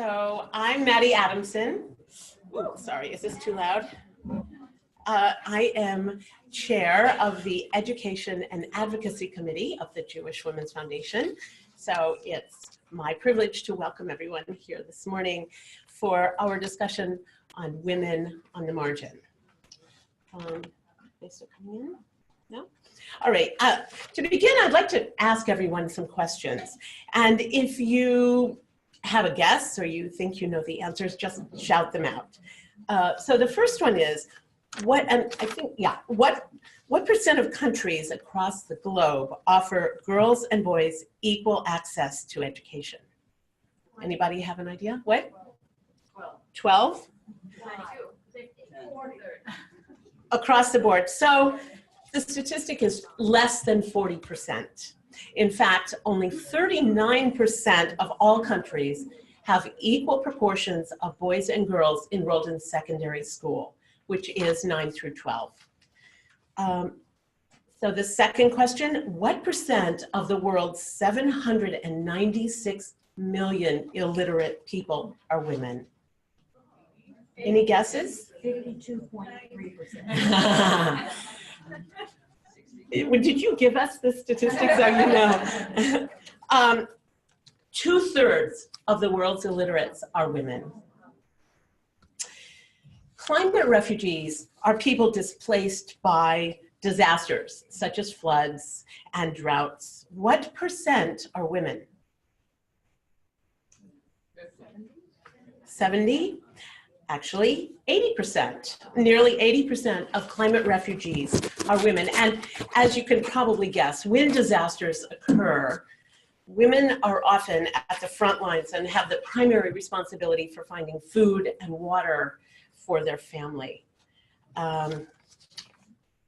So I'm Maddie Adamson. Ooh, sorry, is this too loud? I am chair of the Education and Advocacy Committee of the Jewish Women's Foundation. So it's my privilege to welcome everyone here this morning for our discussion on women on the margin. They still coming in? No? All right, to begin, I'd like to ask everyone some questions. And if you have a guess or you think you know the answers, just shout them out. So the first one is, what percent of countries across the globe offer girls and boys equal access to education? Anybody have an idea? What? 12? Across the board. So the statistic is less than 40%. In fact, only 39% of all countries have equal proportions of boys and girls enrolled in secondary school, which is 9 through 12. So the second question, what percent of the world's 796 million illiterate people are women? Any guesses? 52.3%. Did you give us the statistics? So you know. 2/3 of the world's illiterates are women. Climate refugees are people displaced by disasters such as floods and droughts. What percent are women? 70? Actually, 80%. Nearly 80% of climate refugees are women. And as you can probably guess, when disasters occur, women are often at the front lines and have the primary responsibility for finding food and water for their family.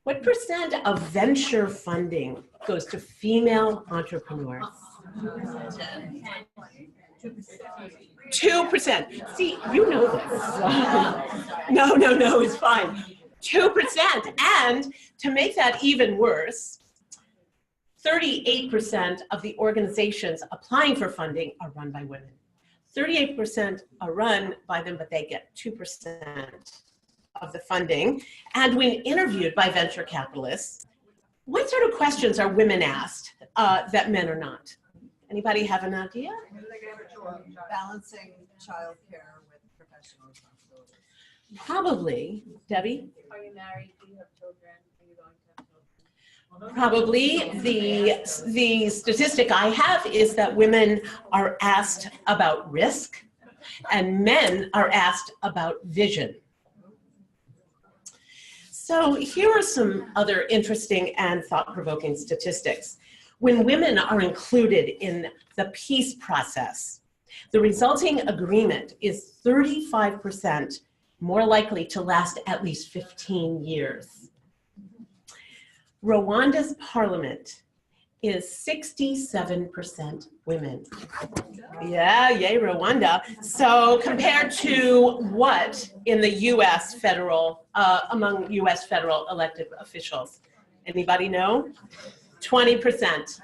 What percent of venture funding goes to female entrepreneurs? 2%. See, you know this. No, it's fine. 2%. And to make that even worse, 38% of the organizations applying for funding are run by women. 38% are run by them, but they get 2% of the funding. And when interviewed by venture capitalists, what sort of questions are women asked that men are not? Anybody have an idea? Balancing childcare with professional responsibilities. Probably. Debbie? Are you married? Do you have children? Are you going to have children? Probably. The statistic I have is that women are asked about risk and men are asked about vision. So here are some other interesting and thought-provoking statistics. When women are included in the peace process, the resulting agreement is 35% more likely to last at least 15 years. Rwanda's parliament is 67% women. Yeah, yay, Rwanda. So compared to what in the US federal, among US federal elected officials? Anybody know? 20%.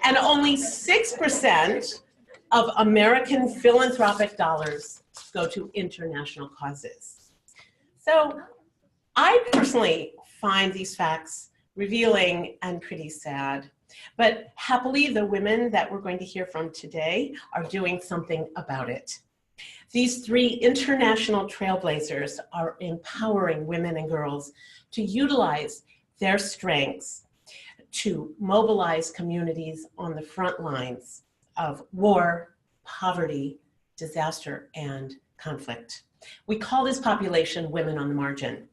And only 6% of American philanthropic dollars go to international causes. So I personally find these facts revealing and pretty sad. But happily, the women that we're going to hear from today are doing something about it. These three international trailblazers are empowering women and girls to utilize their strengths to mobilize communities on the front lines of war, poverty, disaster, and conflict. We call this population women on the margin.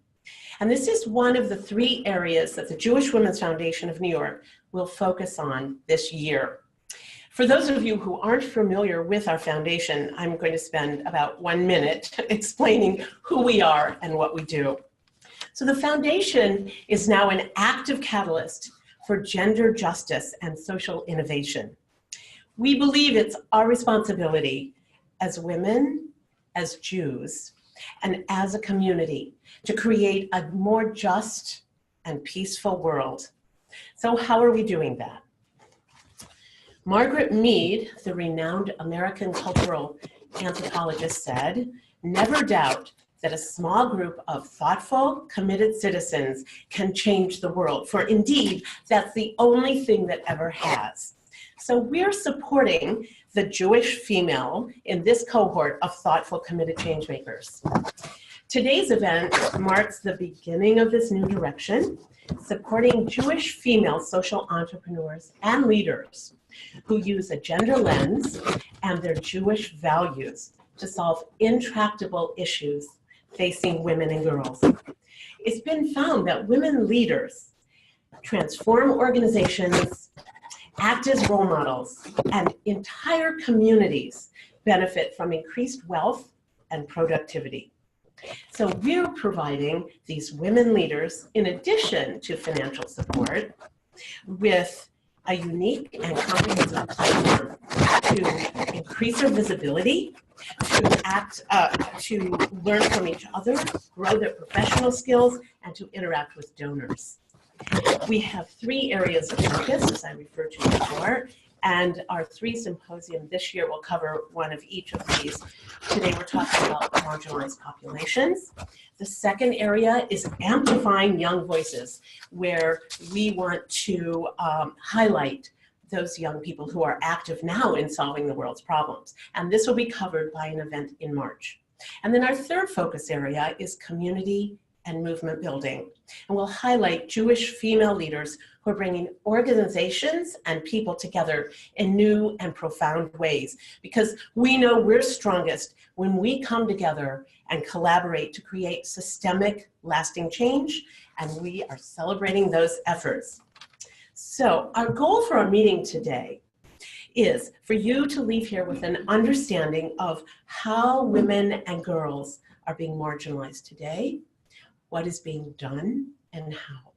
And this is one of the three areas that the Jewish Women's Foundation of New York will focus on this year. For those of you who aren't familiar with our foundation, I'm going to spend about 1 minute explaining who we are and what we do. So the foundation is now an active catalyst for gender justice and social innovation. We believe it's our responsibility as women, as Jews, and as a community to create a more just and peaceful world. So how are we doing that? Margaret Mead, the renowned American cultural anthropologist said, never doubt that a small group of thoughtful, committed citizens can change the world, for indeed, that's the only thing that ever has. So we're supporting the Jewish female in this cohort of thoughtful, committed changemakers. Today's event marks the beginning of this new direction, supporting Jewish female social entrepreneurs and leaders who use a gender lens and their Jewish values to solve intractable issues facing women and girls. It's been found that women leaders transform organizations, act as role models, and entire communities benefit from increased wealth and productivity. So we're providing these women leaders, in addition to financial support, with a unique and comprehensive platform to increase their visibility, to learn from each other, grow their professional skills, and to interact with donors. We have 3 areas of focus, as I referred to before, and our 3 symposium this year will cover one of each of these. Today we're talking about marginalized populations. The second area is amplifying young voices, where we want to highlight those young people who are active now in solving the world's problems. And this will be covered by an event in March. And then our third focus area is community and movement building. And we'll highlight Jewish female leaders who are bringing organizations and people together in new and profound ways, because we know we're strongest when we come together and collaborate to create systemic, lasting change, and we are celebrating those efforts. So our goal for our meeting today is for you to leave here with an understanding of how women and girls are being marginalized today, what is being done, and how.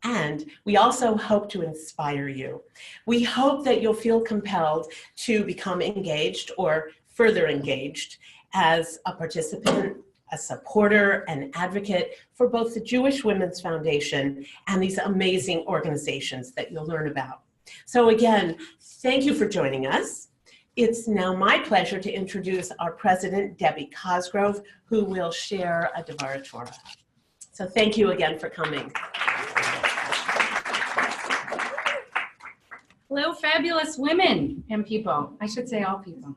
And we also hope to inspire you. We hope that you'll feel compelled to become engaged or further engaged as a participant, a supporter, an advocate for both the Jewish Women's Foundation and these amazing organizations that you'll learn about. So again, thank you for joining us. It's now my pleasure to introduce our president, Debbie Cosgrove, who will share a Devar Torah. So thank you again for coming. Hello, fabulous women and people. I should say all people.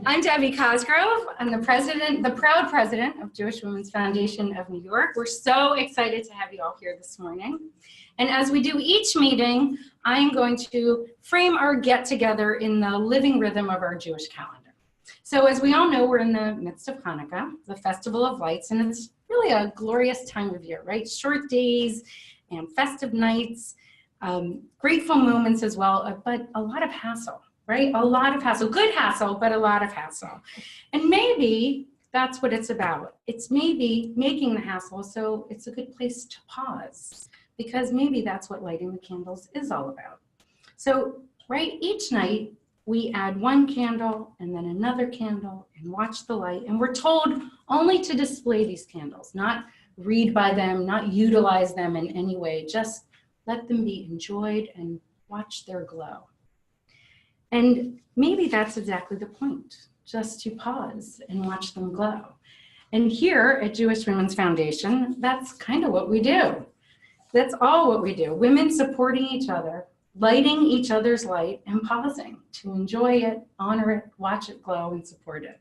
I'm Debbie Cosgrove. I'm the proud president of Jewish Women's Foundation of New York. We're so excited to have you all here this morning. And as we do each meeting, I'm going to frame our get-together in the living rhythm of our Jewish calendar. So as we all know, we're in the midst of Hanukkah, the Festival of Lights, and it's really a glorious time of year, right? Short days and festive nights. Grateful moments as well, but a lot of hassle, right? A lot of hassle, good hassle, but a lot of hassle. And maybe that's what it's about. It's maybe making the hassle so it's a good place to pause, because maybe that's what lighting the candles is all about. So, right, each night we add one candle and then another candle and watch the light. And we're told only to display these candles, not read by them, not utilize them in any way, just let them be enjoyed and watch their glow. And maybe that's exactly the point, just to pause and watch them glow. And here at Jewish Women's Foundation, that's kind of what we do. That's all what we do. Women supporting each other, lighting each other's light, and pausing to enjoy it, honor it, watch it glow, and support it.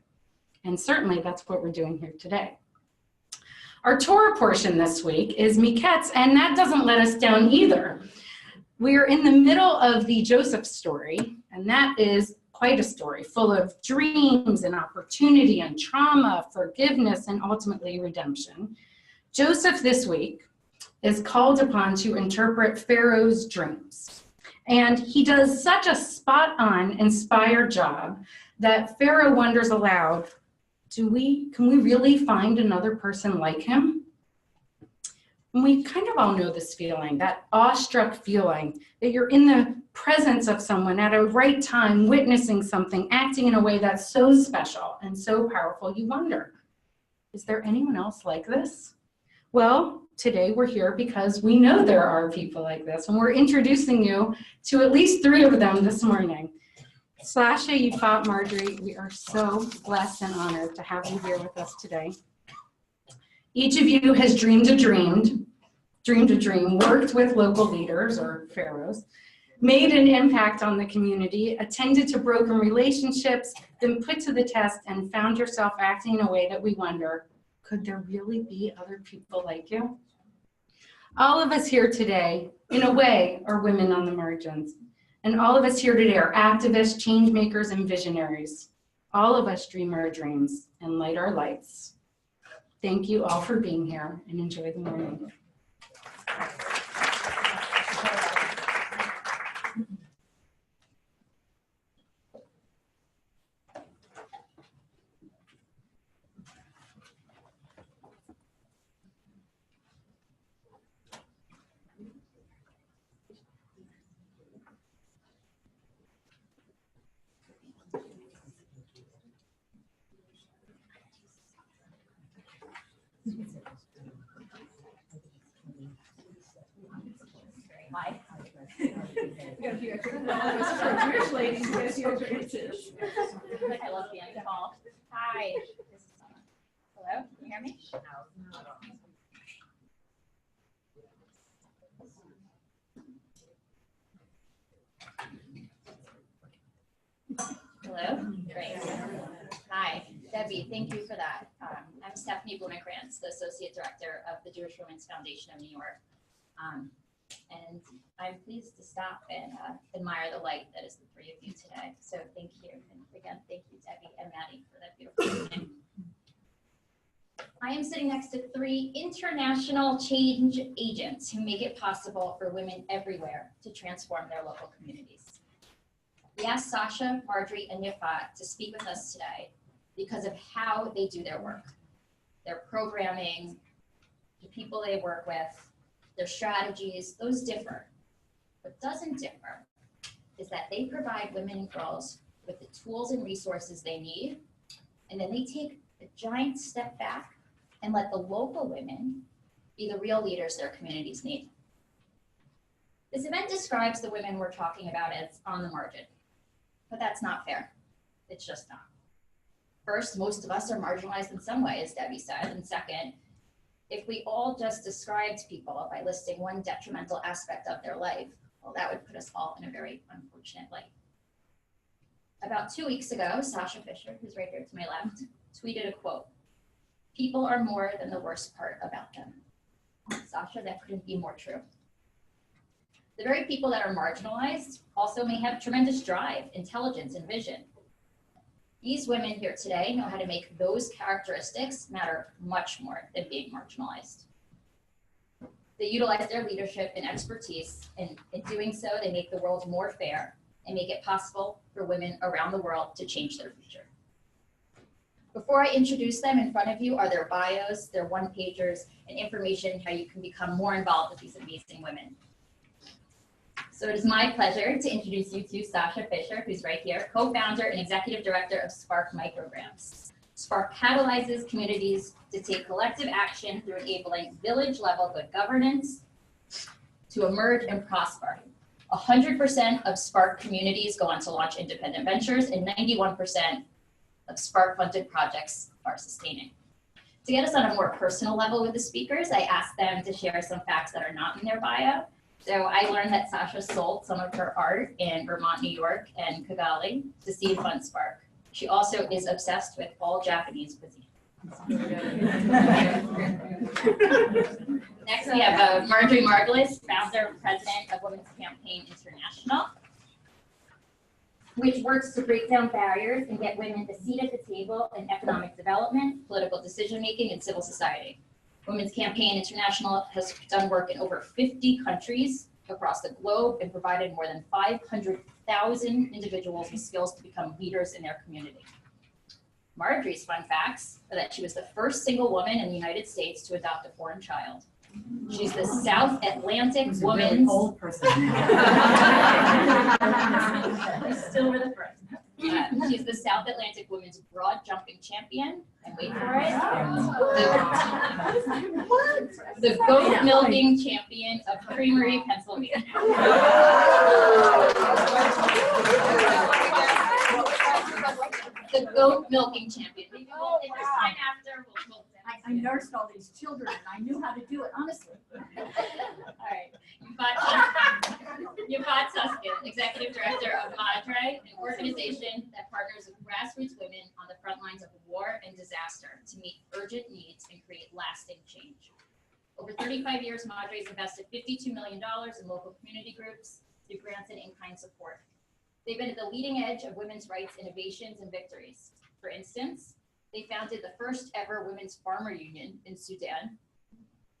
And certainly that's what we're doing here today. Our Torah portion this week is Miketz, and that doesn't let us down either. We're in the middle of the Joseph story, and that is quite a story full of dreams and opportunity and trauma, forgiveness, and ultimately redemption. Joseph this week is called upon to interpret Pharaoh's dreams. And he does such a spot-on, inspired job that Pharaoh wonders aloud, can we really find another person like him? And we kind of all know this feeling, that awestruck feeling that you're in the presence of someone at a right time, witnessing something, acting in a way that's so special and so powerful. You wonder, is there anyone else like this? Well, today we're here because we know there are people like this, and we're introducing you to at least 3 of them this morning. Sasha, Yifat, Marjorie, we are so blessed and honored to have you here with us today. Each of you has dreamed a dream, worked with local leaders or pharaohs, made an impact on the community, attended to broken relationships, been put to the test, and found yourself acting in a way that we wonder, could there really be other people like you? All of us here today, in a way, are women on the margins. And all of us here today are activists, change makers, and visionaries. All of us dream our dreams and light our lights. Thank you all for being here, and enjoy the morning. Hi. We got a few extra Jewish ladies. We got a few extra answers. I love being called. Hi. This is Summer. Hello. Can you hear me? No. Hello. Great. Hi, Debbie. Thank you for that. I'm Stephanie MicroGrants, the Associate Director of the Jewish Women's Foundation of New York. And I'm pleased to stop and admire the light that is the three of you today. So thank you. And again, thank you, Debbie and Maddie, for that beautiful evening. I am sitting next to three international change agents who make it possible for women everywhere to transform their local communities. We asked Sasha, Marjorie, and Yifat to speak with us today because of how they do their work, their programming, the people they work with, their strategies. Those differ. What doesn't differ is that they provide women and girls with the tools and resources they need, and then they take a giant step back and let the local women be the real leaders their communities need. This event describes the women we're talking about as on the margin, but that's not fair. It's just not. First, most of us are marginalized in some way, as Debbie said, and second, if we all just described people by listing one detrimental aspect of their life, well, that would put us all in a very unfortunate light. About 2 weeks ago, Sasha Fisher, who's right here to my left, tweeted a quote, "People are more than the worst part about them." Sasha, that couldn't be more true. The very people that are marginalized also may have tremendous drive, intelligence, and vision. These women here today know how to make those characteristics matter much more than being marginalized. They utilize their leadership and expertise, and in doing so, they make the world more fair and make it possible for women around the world to change their future. Before I introduce them, in front of you are their bios, their one-pagers, and information how you can become more involved with these amazing women. So it is my pleasure to introduce you to Sasha Fisher, who's right here, co-founder and executive director of Spark MicroGrants. Spark catalyzes communities to take collective action through enabling village-level good governance to emerge and prosper. 100% of Spark communities go on to launch independent ventures, and 91% of Spark-funded projects are sustaining. To get us on a more personal level with the speakers, I asked them to share some facts that are not in their bio. So I learned that Sasha sold some of her art in Vermont, New York, and Kigali to seed fund Spark. She also is obsessed with all Japanese cuisine. Next, we have Marjorie Margolies, founder and president of Women's Campaign International, which works to break down barriers and get women a seat at the table in economic development, political decision-making, and civil society. Women's Campaign International has done work in over 50 countries across the globe and provided more than 500,000 individuals with skills to become leaders in their community. Marjorie's fun facts are that she was the first single woman in the United States to adopt a foreign child. She's the South Atlantic Women's... Really old person. Still were the first. She's the South Atlantic Women's Broad Jumping Champion, and wait for it, the Goat Milking Champion of Creamery, Pennsylvania. the goat milking champion. Maybe we'll, if there's time after, we'll I nursed all these children and I knew how to do it, honestly. All right. Yifat Susskind, Executive Director of MADRE, an organization that partners with grassroots women on the front lines of war and disaster to meet urgent needs and create lasting change. Over 35 years, MADRE has invested $52 million in local community groups through grants and in-kind support. They've been at the leading edge of women's rights innovations and victories. For instance, they founded the first ever women's farmer union in Sudan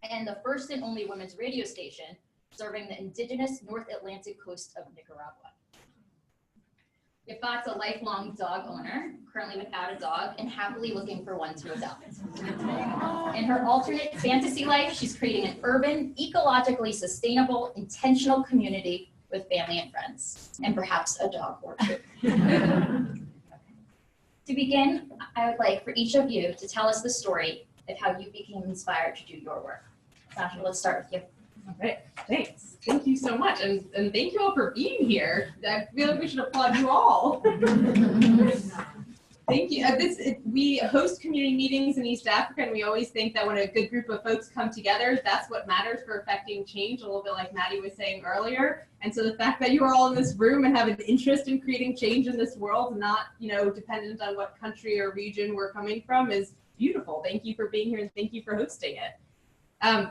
and the first and only women's radio station serving the indigenous North Atlantic coast of Nicaragua. Yifat's a lifelong dog owner, currently without a dog and happily looking for one to adopt. In her alternate fantasy life, she's creating an urban, ecologically sustainable, intentional community with family and friends, and perhaps a dog or two. To begin, I would like for each of you to tell us the story of how you became inspired to do your work. Sasha, let's start with you. All right, thanks. Thank you so much. And thank you all for being here. I feel like we should applaud you all. Thank you. We host community meetings in East Africa, and we always think that when a good group of folks come together, that's what matters for affecting change, a little bit like Maddie was saying earlier. And so the fact that you are all in this room and have an interest in creating change in this world, not dependent on what country or region we're coming from, is beautiful. Thank you for being here, and thank you for hosting it.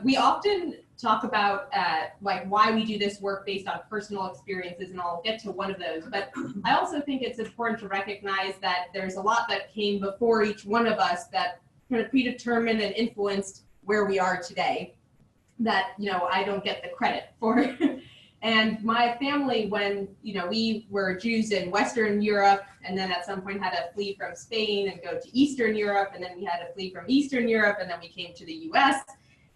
We often talk about like why we do this work based on personal experiences, and I'll get to one of those. But I also think it's important to recognize that there's a lot that came before each one of us that kind of predetermined and influenced where we are today that I don't get the credit for. And my family, when we were Jews in Western Europe, and then at some point had to flee from Spain and go to Eastern Europe, and then we had to flee from Eastern Europe, and then we came to the U.S.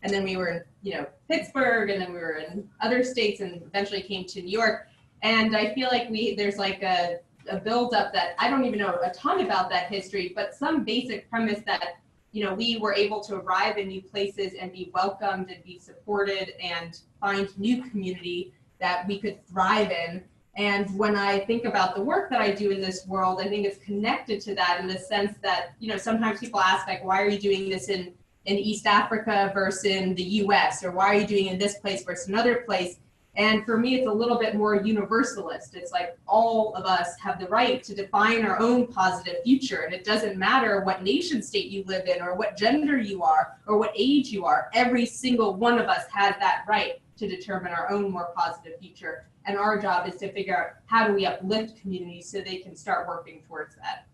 And then we were in, Pittsburgh, and then we were in other states, and eventually came to New York. And I feel like there's like a buildup that I don't even know a ton about that history, but some basic premise that, we were able to arrive in new places and be welcomed and be supported and find new community that we could thrive in. And when I think about the work that I do in this world, I think it's connected to that in the sense that, sometimes people ask, like, why are you doing this in East Africa versus in the US, or why are you doing it in this place versus another place? And for me, it's a little bit more universalist. It's like all of us have the right to define our own positive future. And it doesn't matter what nation state you live in, or what gender you are, or what age you are. Every single one of us has that right to determine our own more positive future. And our job is to figure out how do we uplift communities so they can start working towards that.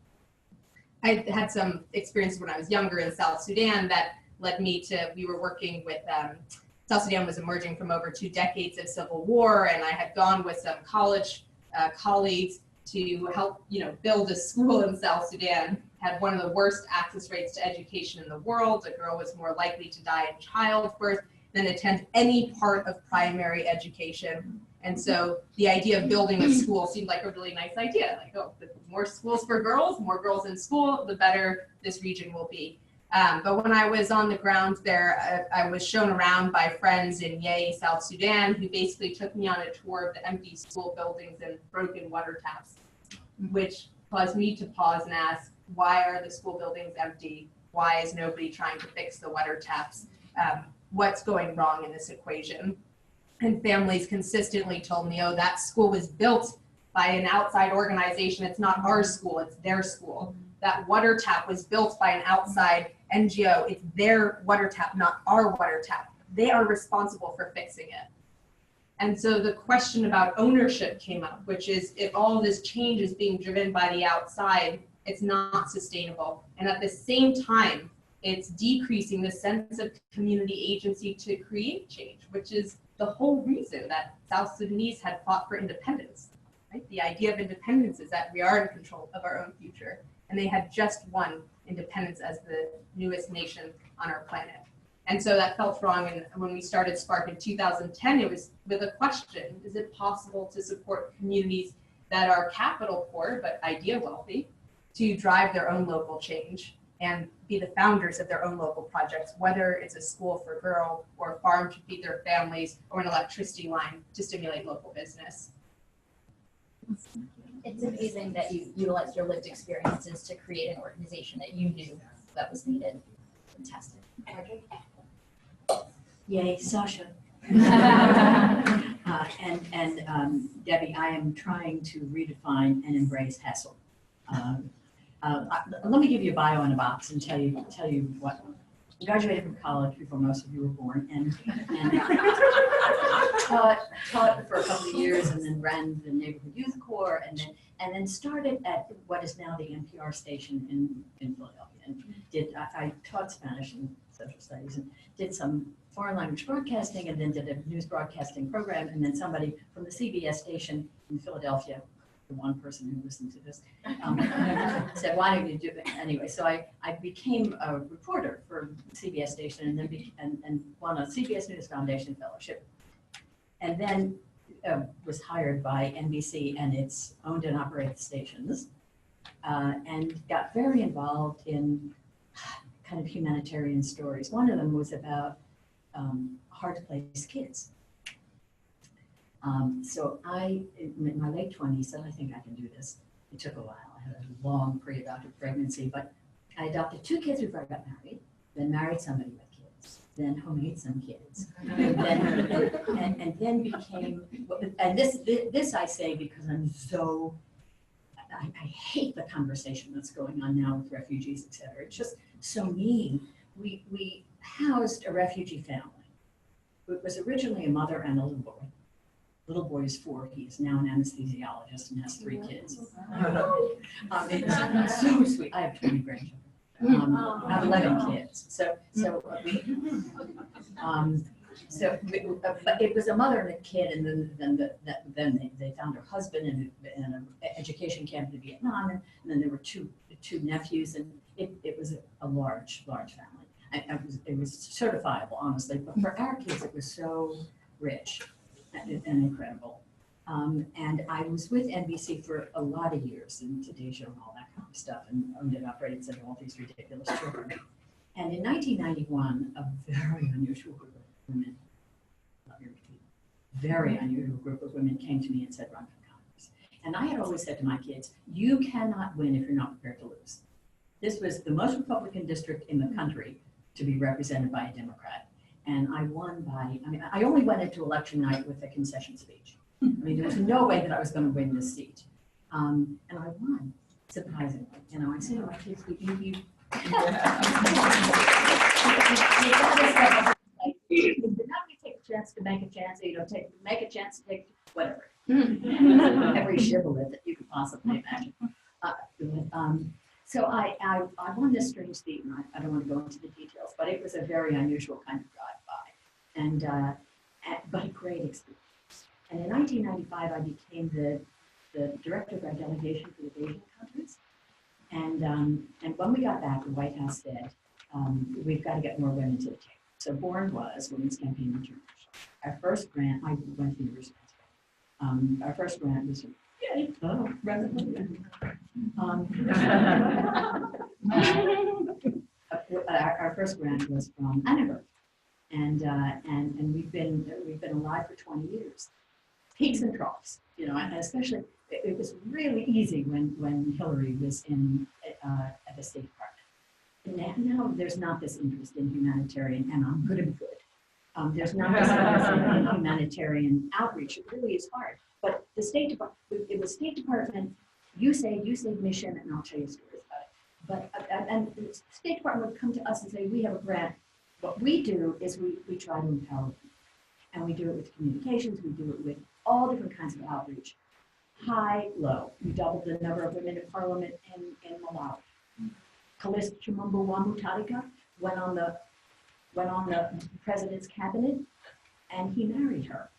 I had some experiences when I was younger in South Sudan that led me to, we were working with, South Sudan was emerging from over 2 decades of civil war, and I had gone with some college colleagues to help, build a school in South Sudan. Had one of the worst access rates to education in the world. A girl was more likely to die in childbirth than attend any part of primary education. And so the idea of building a school seemed like a really nice idea. Like, oh, the more schools for girls, more girls in school, the better this region will be. But when I was on the ground there, I was shown around by friends in Yei, South Sudan, who basically took me on a tour of the empty school buildings and broken water taps, which caused me to pause and ask, why are the school buildings empty? Why is nobody trying to fix the water taps? What's going wrong in this equation? And families consistently told me, oh, that school was built by an outside organization. It's not our school, it's their school. That water tap was built by an outside NGO. It's their water tap, not our water tap. They are responsible for fixing it. And so the question about ownership came up, which is if all of this change is being driven by the outside, it's not sustainable. And at the same time, it's decreasing the sense of community agency to create change, which is the whole reason that South Sudanese had fought for independence. Right? The idea of independence is that we are in control of our own future. And they had just won independence as the newest nation on our planet. And so that felt wrong. And when we started Spark in 2010, it was with a question: is it possible to support communities that are capital poor, but idea wealthy, to drive their own local change and be the founders of their own local projects, whether it's a school for a girl or a farm to feed their families or an electricity line to stimulate local business? It's amazing that you utilized your lived experiences to create an organization that you knew that was needed. Fantastic. Marjorie? Yay, Sasha. Debbie, I am trying to redefine and embrace hustle. Let me give you a bio in a box and tell you what. I graduated from college before most of you were born, and taught for a couple of years, and then ran the neighborhood youth corps, and then started at what is now the NPR station in Philadelphia. And I taught Spanish and social studies, and did some foreign language broadcasting, and then did a news broadcasting program, and then somebody from the CBS station in Philadelphia, the one person who listened to this, said, why don't you do it? Anyway, so I became a reporter for CBS station, and then and won a CBS News Foundation fellowship, and then was hired by NBC and its owned and operated stations, and got very involved in kind of humanitarian stories. One of them was about hard to place kids. So in my late 20s, said, I think I can do this. It took a while. I had a long pre-adoptive pregnancy, but I adopted 2 kids before I got married, then married somebody with kids, then homemade some kids, and then became, and this I say because I'm so, I hate the conversation that's going on now with refugees, et cetera. It's just so mean. We housed a refugee family. It was originally a mother and a little boy. Little boy is 4. He is now an anesthesiologist and has 3 kids. It's so sweet. I have 20 grandchildren. I have 11 kids. But it was a mother and a kid, and then they found her husband in an education camp in Vietnam, and then there were two nephews, and it was a large family. It was certifiable, honestly, but for our kids, it was so rich and incredible. And I was with NBC for a lot of years, and Today Show and all that kind of stuff, and owned and operated all these ridiculous children. And in 1991, a very unusual group of women, very unusual group of women came to me and said, run for Congress. And I had always said to my kids, you cannot win if you're not prepared to lose. This was the most Republican district in the country to be represented by a Democrat. And I won by, I only went into election night with a concession speech. There was no way that I was going to win this seat. And I won, surprisingly. I say to my kids, you not take a chance to make a chance, or you don't make a chance to take whatever. Every shibboleth that you could possibly imagine. So I won this strange seat, and I don't want to go into the details, but it was a very unusual kind of drive-by, but a great experience. And in 1995, I became the director of our delegation for the Beijing conference. And when we got back, the White House said, we've got to get more women to the table. So born was Women's Campaign International. Our first grant, I went to the University of Pennsylvania. Our first grant was, our first grant was from Annenberg. And we've been alive for 20 years. Peaks and troughs, and especially, it was really easy when Hillary was at the State Department. Now there's not this interest in humanitarian, and I'm good and good. There's not this interest in humanitarian outreach. It really is hard. But the State Department, it was State Department, USAID mission, and I'll tell you stories about it. But and the State Department would come to us and say, we have a grant. What we do is we try to empower them. And we do it with communications, we do it with all different kinds of outreach. High, low. We doubled the number of women in parliament in Malawi. Calista Chimambo Wambu-Tarika went on the president's cabinet, and he married her.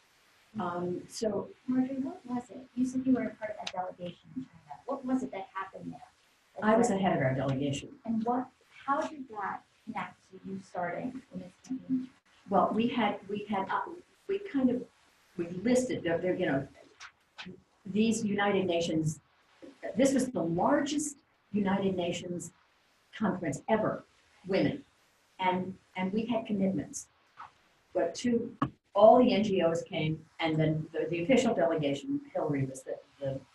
So, Marjorie, what was it? You said you were a part of that delegation in China. What was it that happened there? I was the head of our delegation. And how did that connect to you starting Women's Campaign? Well, we listed these United Nations. This was the largest United Nations conference ever, women, and we had commitments. But all the NGOs came, and then the official delegation, Hillary was the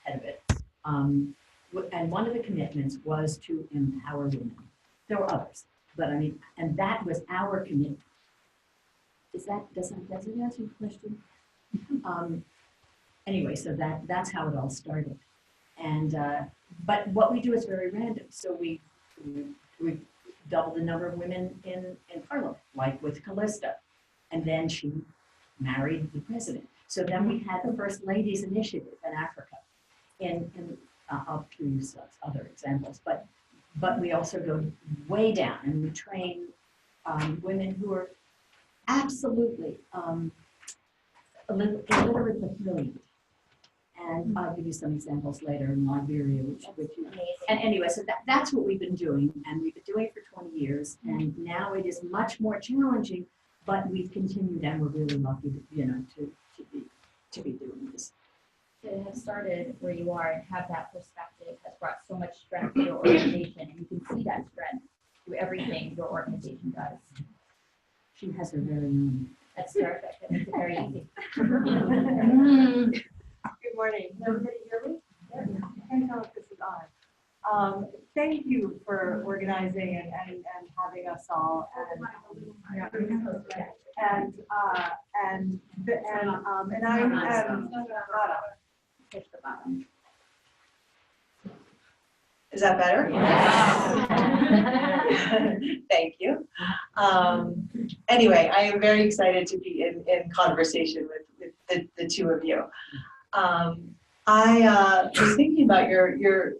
head of it, And one of the commitments was to empower women. There were others, but I mean, and that was our commitment. Does it answer your question? Anyway, so that's how it all started. And but what we do is very random. So we doubled the number of women in Parliament, like with Callista, and then she married the president. So then we had the First Ladies Initiative in Africa. I'll use other examples, but we also go way down and we train women who are absolutely illiterate but brilliant. And I'll give you some examples later in Liberia, which and anyway, so that's what we've been doing, and we've been doing it for 20 years, and now it is much more challenging, but we've continued, and we're really lucky to be doing this. To have started where you are and have that perspective has brought so much strength to your organization, and you can see that strength through everything your organization does. She has her very own. That's terrific. That makes it very easy. Good morning. Can everybody hear me? Yeah. I can't tell if this is on. Thank you for organizing and having us all and Push the button. Is that better? Yes. Thank you. Anyway, I am very excited to be in conversation with the two of you. I was thinking about your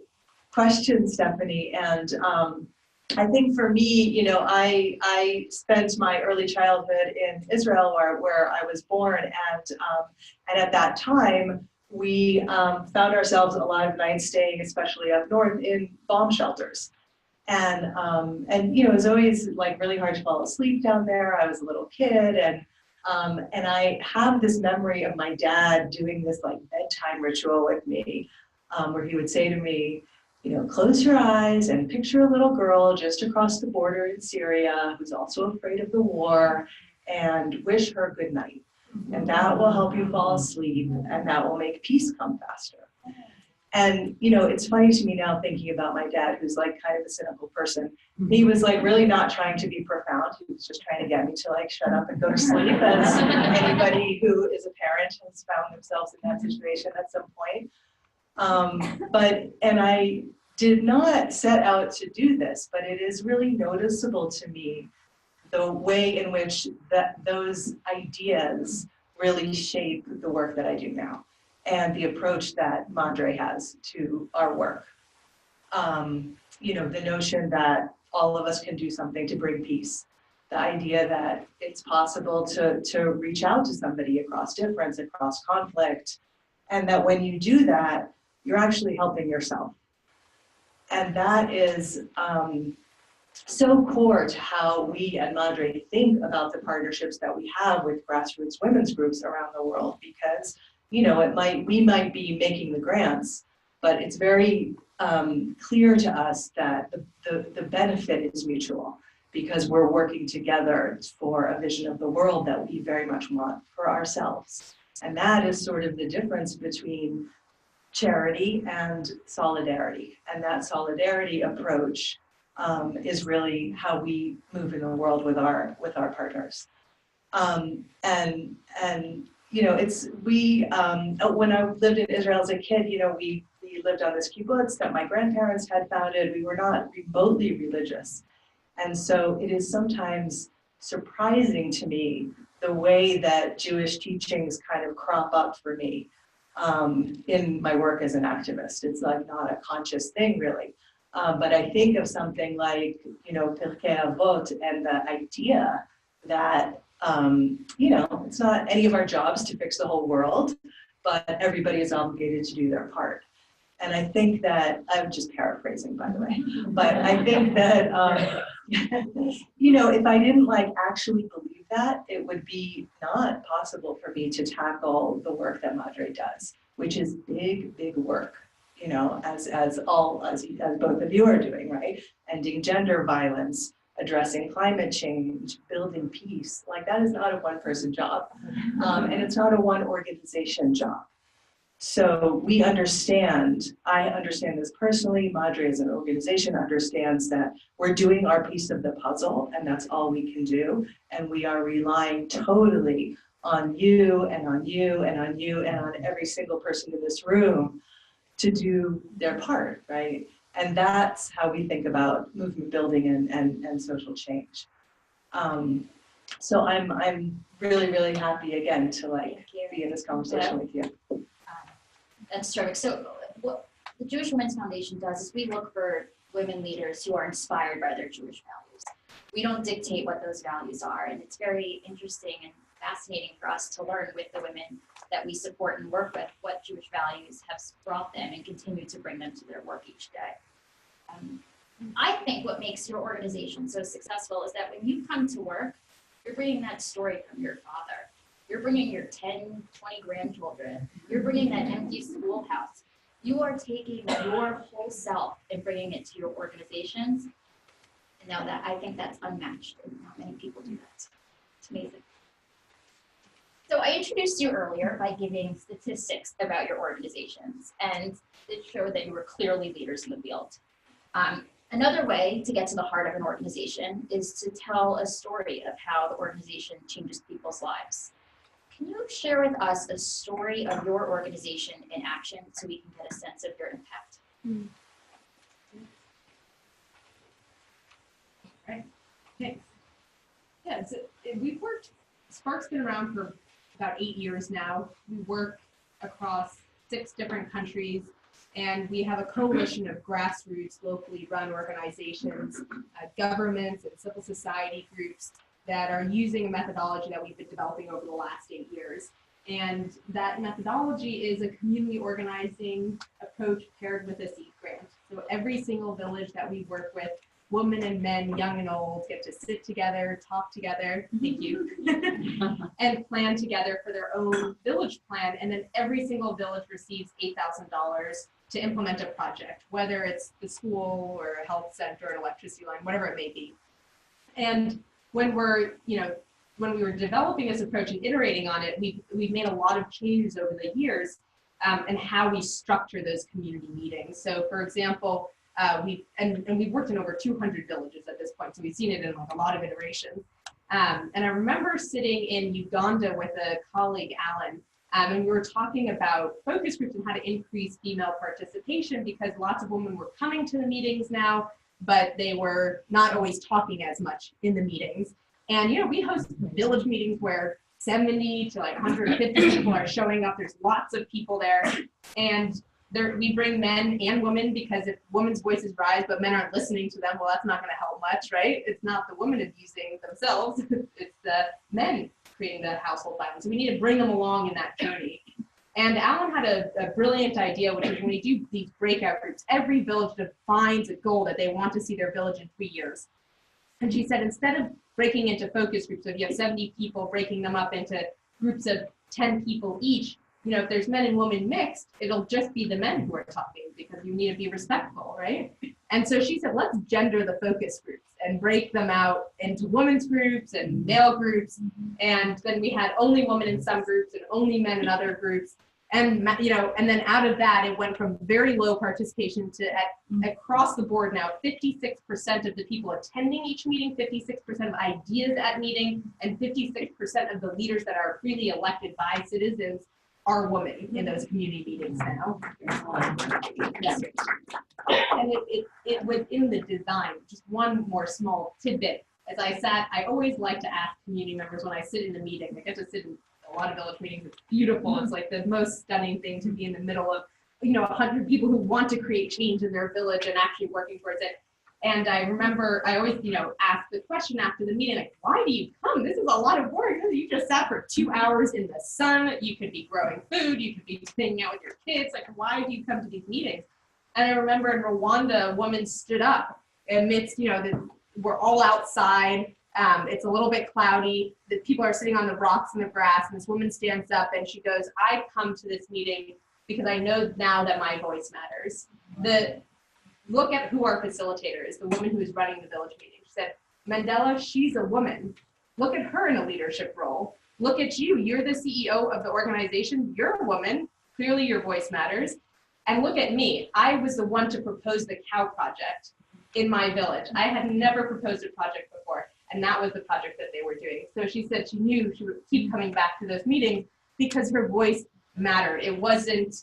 question, Stephanie, and I think for me, I spent my early childhood in Israel, where I was born, and at that time we found ourselves a lot of nights staying, especially up north, in bomb shelters, and it was always like really hard to fall asleep down there. I was a little kid, and I have this memory of my dad doing this like bedtime ritual with me, where he would say to me, close your eyes and picture a little girl just across the border in Syria who's also afraid of the war, and wish her good night. And that will help you fall asleep, and that will make peace come faster. And, it's funny to me now thinking about my dad, who's like kind of a cynical person. He was like really not trying to be profound. He was just trying to get me to like shut up and go to sleep, as anybody who is a parent has found themselves in that situation at some point. And I did not set out to do this, but it is really noticeable to me the way in which those ideas really shape the work that I do now, and the approach that MADRE has to our work. The notion that all of us can do something to bring peace, the idea that it's possible to reach out to somebody across difference, across conflict, and that when you do that, you're actually helping yourself. And that is so core to how we at MADRE think about the partnerships that we have with grassroots women's groups around the world, because we might be making the grants, but it's very clear to us that the benefit is mutual, because we're working together for a vision of the world that we very much want for ourselves. And that is sort of the difference between charity and solidarity. And that solidarity approach is really how we move in the world with our partners. When I lived in Israel as a kid, we lived on this kibbutz that my grandparents had founded. We were not remotely religious. And so it is sometimes surprising to me the way that Jewish teachings kind of crop up for me in my work as an activist. It's like not a conscious thing really. But I think of something like, Pirkei Avot, and the idea that, it's not any of our jobs to fix the whole world, but everybody is obligated to do their part. And I think that, I'm just paraphrasing, by the way, but I think that, if I didn't actually believe that, it would be not possible for me to tackle the work that MADRE does, which is big, big work, as both of you are doing, right? Ending gender violence, addressing climate change, building peace. That is not a one-person job, and it's not a one organization job. So we understand, I understand this personally, MADRE as an organization understands that we're doing our piece of the puzzle and that's all we can do. And we are relying totally on you and on you and on you and on every single person in this room to do their part, right? And that's how we think about movement building and social change. So I'm really, really happy again to be in this conversation with you. That's terrific. So what the Jewish Women's Foundation does is we look for women leaders who are inspired by their Jewish values. We don't dictate what those values are, and it's very interesting and fascinating for us to learn with the women that we support and work with what Jewish values have brought them and continue to bring them to their work each day. I think what makes your organization so successful is that when you come to work, you're bringing that story from your father. You're bringing your 10, 20 grandchildren. You're bringing that empty schoolhouse. You are taking your whole self and bringing it to your organizations. And now that I think that's unmatched, and not many people do that. It's amazing. So I introduced you earlier by giving statistics about your organizations, and it showed that you were clearly leaders in the field. Another way to get to the heart of an organization is to tell a story of how the organization changes people's lives. Can you share with us a story of your organization in action so we can get a sense of your impact? Right. Thanks. Yeah, so we've worked, Spark's been around for about 8 years now. We work across 6 different countries, and we have a coalition of grassroots, locally run organizations, governments, and civil society groups that are using a methodology that we've been developing over the last 8 years. And that methodology is a community organizing approach paired with a seed grant. So every single village that we work with, women and men, young and old, get to sit together, talk together, thank you, and plan together for their own village plan. And then every single village receives $8,000 to implement a project, whether it's the school or a health center, an electricity line, whatever it may be. And when when we were developing this approach and iterating on it, we've made a lot of changes over the years and how we structure those community meetings. So for example, we've worked in over 200 villages at this point, so we've seen it in a lot of iterations. And I remember sitting in Uganda with a colleague, Alan, and we were talking about focus groups and how to increase female participation because lots of women were coming to the meetings now, but they were not always talking as much in the meetings. And we host village meetings where 70 to 150 people are showing up. There's lots of people there. And we bring men and women because if women's voices rise, but men aren't listening to them, well, that's not going to help much, right? It's not the women abusing themselves. It's the men creating the household violence. So we need to bring them along in that journey. And Alan had a brilliant idea, which is when we do these breakout groups, every village defines a goal that they want to see their village in 3 years. And she said, instead of breaking into focus groups, so if you have 70 people, breaking them up into groups of 10 people each, if there's men and women mixed, it'll just be the men who are talking because you need to be respectful, right? And so she said, let's gender the focus groups and break them out into women's groups and male groups. And then we had only women in some groups and only men in other groups. And, and then out of that, it went from very low participation to across the board now, 56% of the people attending each meeting, 56% of ideas at meeting, and 56% of the leaders that are freely elected by citizens are women in those community meetings now. And it within the design, just one more small tidbit. As I sat, I always like to ask community members when I sit in the meeting, I get to sit in a lot of village meetings, it's beautiful. It's like the most stunning thing to be in the middle of, 100 people who want to create change in their village and actually working towards it. And I remember I always, ask the question after the meeting, like, why do you come? This is a lot of work. You just sat for 2 hours in the sun. You could be growing food. You could be hanging out with your kids. Like, why do you come to these meetings? And I remember in Rwanda, a woman stood up amidst, we're all outside. It's a little bit cloudy. The people are sitting on the rocks and the grass. And this woman stands up and she goes, I've come to this meeting because I know now that my voice matters. Look at who our facilitator is, the woman who is running the village meeting. She said, Mandela, she's a woman. Look at her in a leadership role. Look at you. You're the CEO of the organization. You're a woman. clearly your voice matters. And look at me, I was the one to propose the cow project in my village. I had never proposed a project before, and that was the project that they were doing. So she said she knew she would keep coming back to those meetings because her voice mattered. It wasn't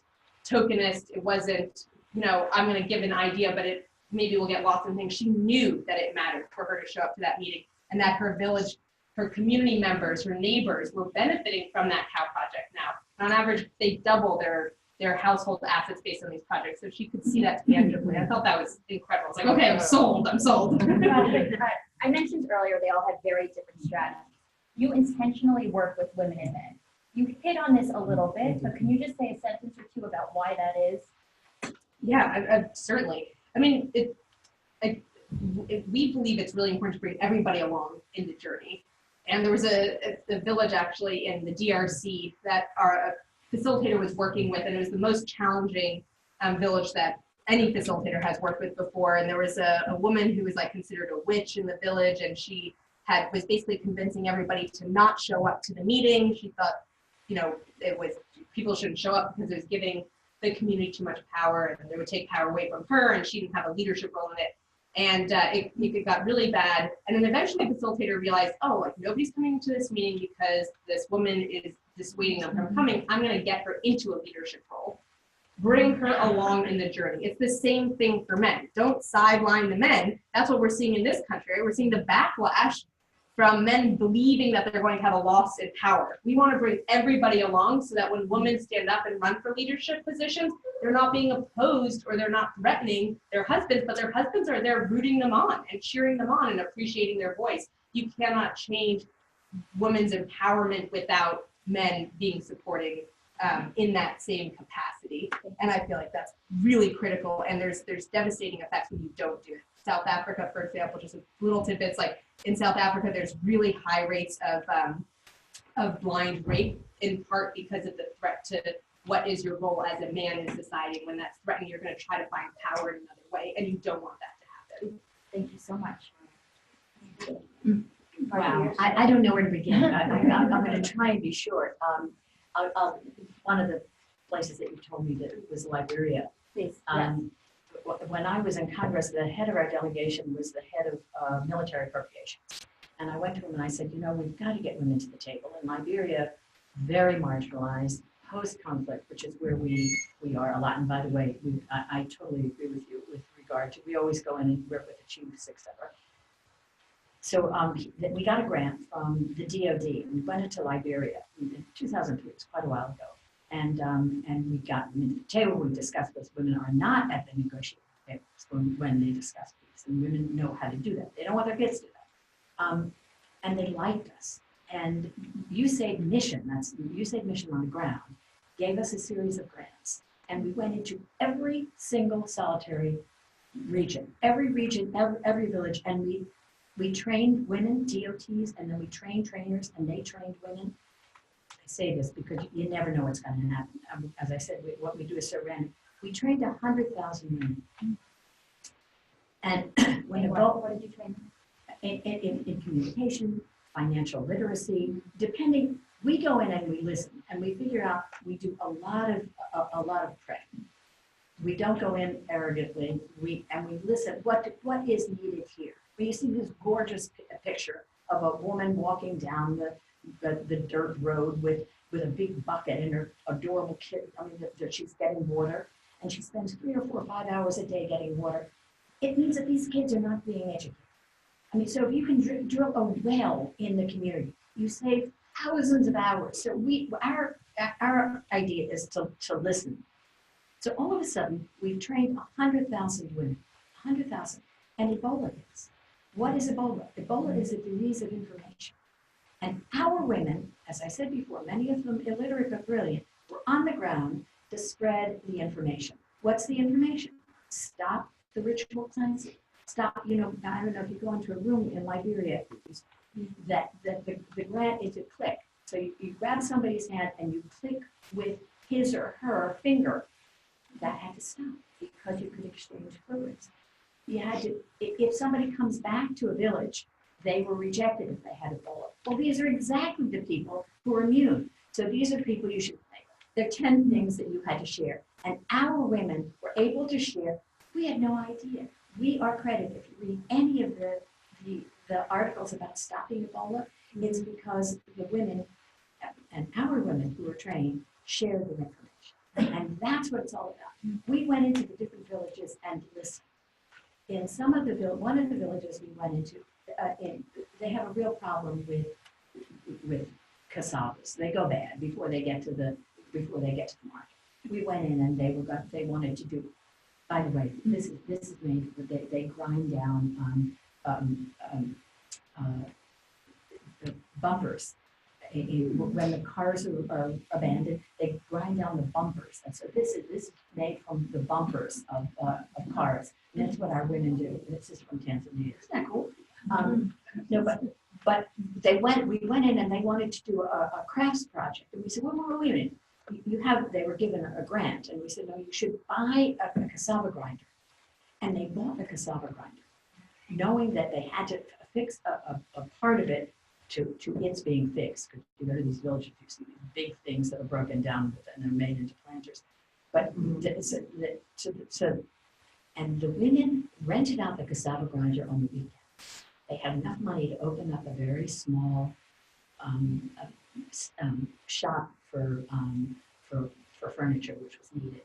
tokenist, it wasn't, you know, I'm gonna give an idea, but it maybe we'll get lost in things. She knew that it mattered for her to show up to that meeting and that her village, her community members, her neighbors were benefiting from that cow project now. On average, they double their household assets based on these projects. So she could see that tangibly. I thought that was incredible. I was like, okay, I'm sold, I'm sold. I mentioned earlier they all had very different strategies. You intentionally work with women and men. You hit on this a little bit, but can you just say a sentence or two about why that is? Yeah, certainly. I mean, we believe it's really important to bring everybody along in the journey. And there was a village actually in the DRC that our facilitator was working with, and it was the most challenging village that any facilitator has worked with before. And there was a woman who was like considered a witch in the village, and she was basically convincing everybody to not show up to the meeting. She thought, you know, people shouldn't show up because it was giving the community too much power, and they would take power away from her, and she didn't have a leadership role in it. And it got really bad. And then eventually the facilitator realized, oh, like nobody's coming to this meeting because this woman is dissuading them from coming. I'm going to get her into a leadership role. Bring her along in the journey. It's the same thing for men. Don't sideline the men. That's what we're seeing in this country. Right? We're seeing the backlash from men believing that they're going to have a loss in power. We want to bring everybody along so that when women stand up and run for leadership positions, they're not being opposed or they're not threatening their husbands, but their husbands are there rooting them on and cheering them on and appreciating their voice. You cannot change women's empowerment without men being supporting in that same capacity. And I feel like that's really critical, and there's devastating effects when you don't do it. South Africa, for example, just little tidbits, like in South Africa, there's really high rates of blind rape, in part because of the threat to what is your role as a man in society. When that's threatened, you're going to try to find power in another way, and you don't want that to happen. Thank you so much. Wow, I don't know where to begin. I'm going to try and be short. One of the places that you told me that was Liberia. Please. When I was in Congress, the head of our delegation was the head of military appropriations. And I went to him and I said, you know, we've got to get women to the table. In Liberia, very marginalized, post-conflict, which is where we are a lot. And by the way, I totally agree with you with regard to, we always go in and work with the chiefs, et cetera. So we got a grant from the DOD. We went into Liberia in 2003, it was quite a while ago. And we got them into the table. We discussed this. Women are not at the negotiating tables when they discuss peace, and women know how to do that. They don't want their kids to do that. And they liked us. And USAID Mission, that's USAID Mission on the ground, gave us a series of grants. And we went into every single solitary region, every village, and we trained women, DOTs, and then we trained trainers, and they trained women. I say this because you never know what's going to happen. As I said, what we do is so random. We trained 100,000 women. And What did you train? In communication, financial literacy, depending, we go in and we listen, and we figure out, we do a lot of prep. We don't go in arrogantly, we listen, what is needed here? You see this gorgeous picture of a woman walking down the dirt road with a big bucket and her adorable kid. I mean, that she's getting water, and she spends 3 or 4 or 5 hours a day getting water. It means that these kids are not being educated. I mean, so if you can drill a well in the community, you save thousands of hours. So our idea is to listen. So all of a sudden, we've trained 100,000 women, 100,000, and Ebola hits. What is Ebola? Ebola is a disease of information. And our women, as I said before, many of them illiterate but brilliant, were on the ground to spread the information. What's the information? Stop the ritual cleansing. Stop, I don't know if you go into a room in Liberia, that the grant is a click. So you grab somebody's hand and you click with his or her finger. That had to stop because you could exchange codes. You had to, if somebody comes back to a village, they were rejected if they had Ebola. Well, these are exactly the people who are immune. So these are the people you should play with. there are 10 things that you had to share. And our women were able to share. We had no idea. We are credited. If you read any of the articles about stopping Ebola, it's because the women and our women who were trained shared the information. And that's what it's all about. We went into the different villages and listened. In some of the one of the villages we went into, they have a real problem with cassavas. They go bad before they get to the market. We went in and they wanted to do. By the way, this is made. They grind down the bumpers. When the cars are abandoned, they grind down the bumpers. And so this is made from the bumpers of cars. And that's what our women do. This is from Tanzania. Isn't that cool? No, but we went in and they wanted to do a crafts project. And we said, well, wait a minute. They were given a grant. And we said, no, you should buy a cassava grinder. And they bought a cassava grinder, knowing that they had to fix a part of it to its being fixed. Because you go to these villages, you see these big things that are broken down and they're made into planters. But and the women rented out the cassava grinder on the weekend. They had enough money to open up a very small shop for furniture, which was needed.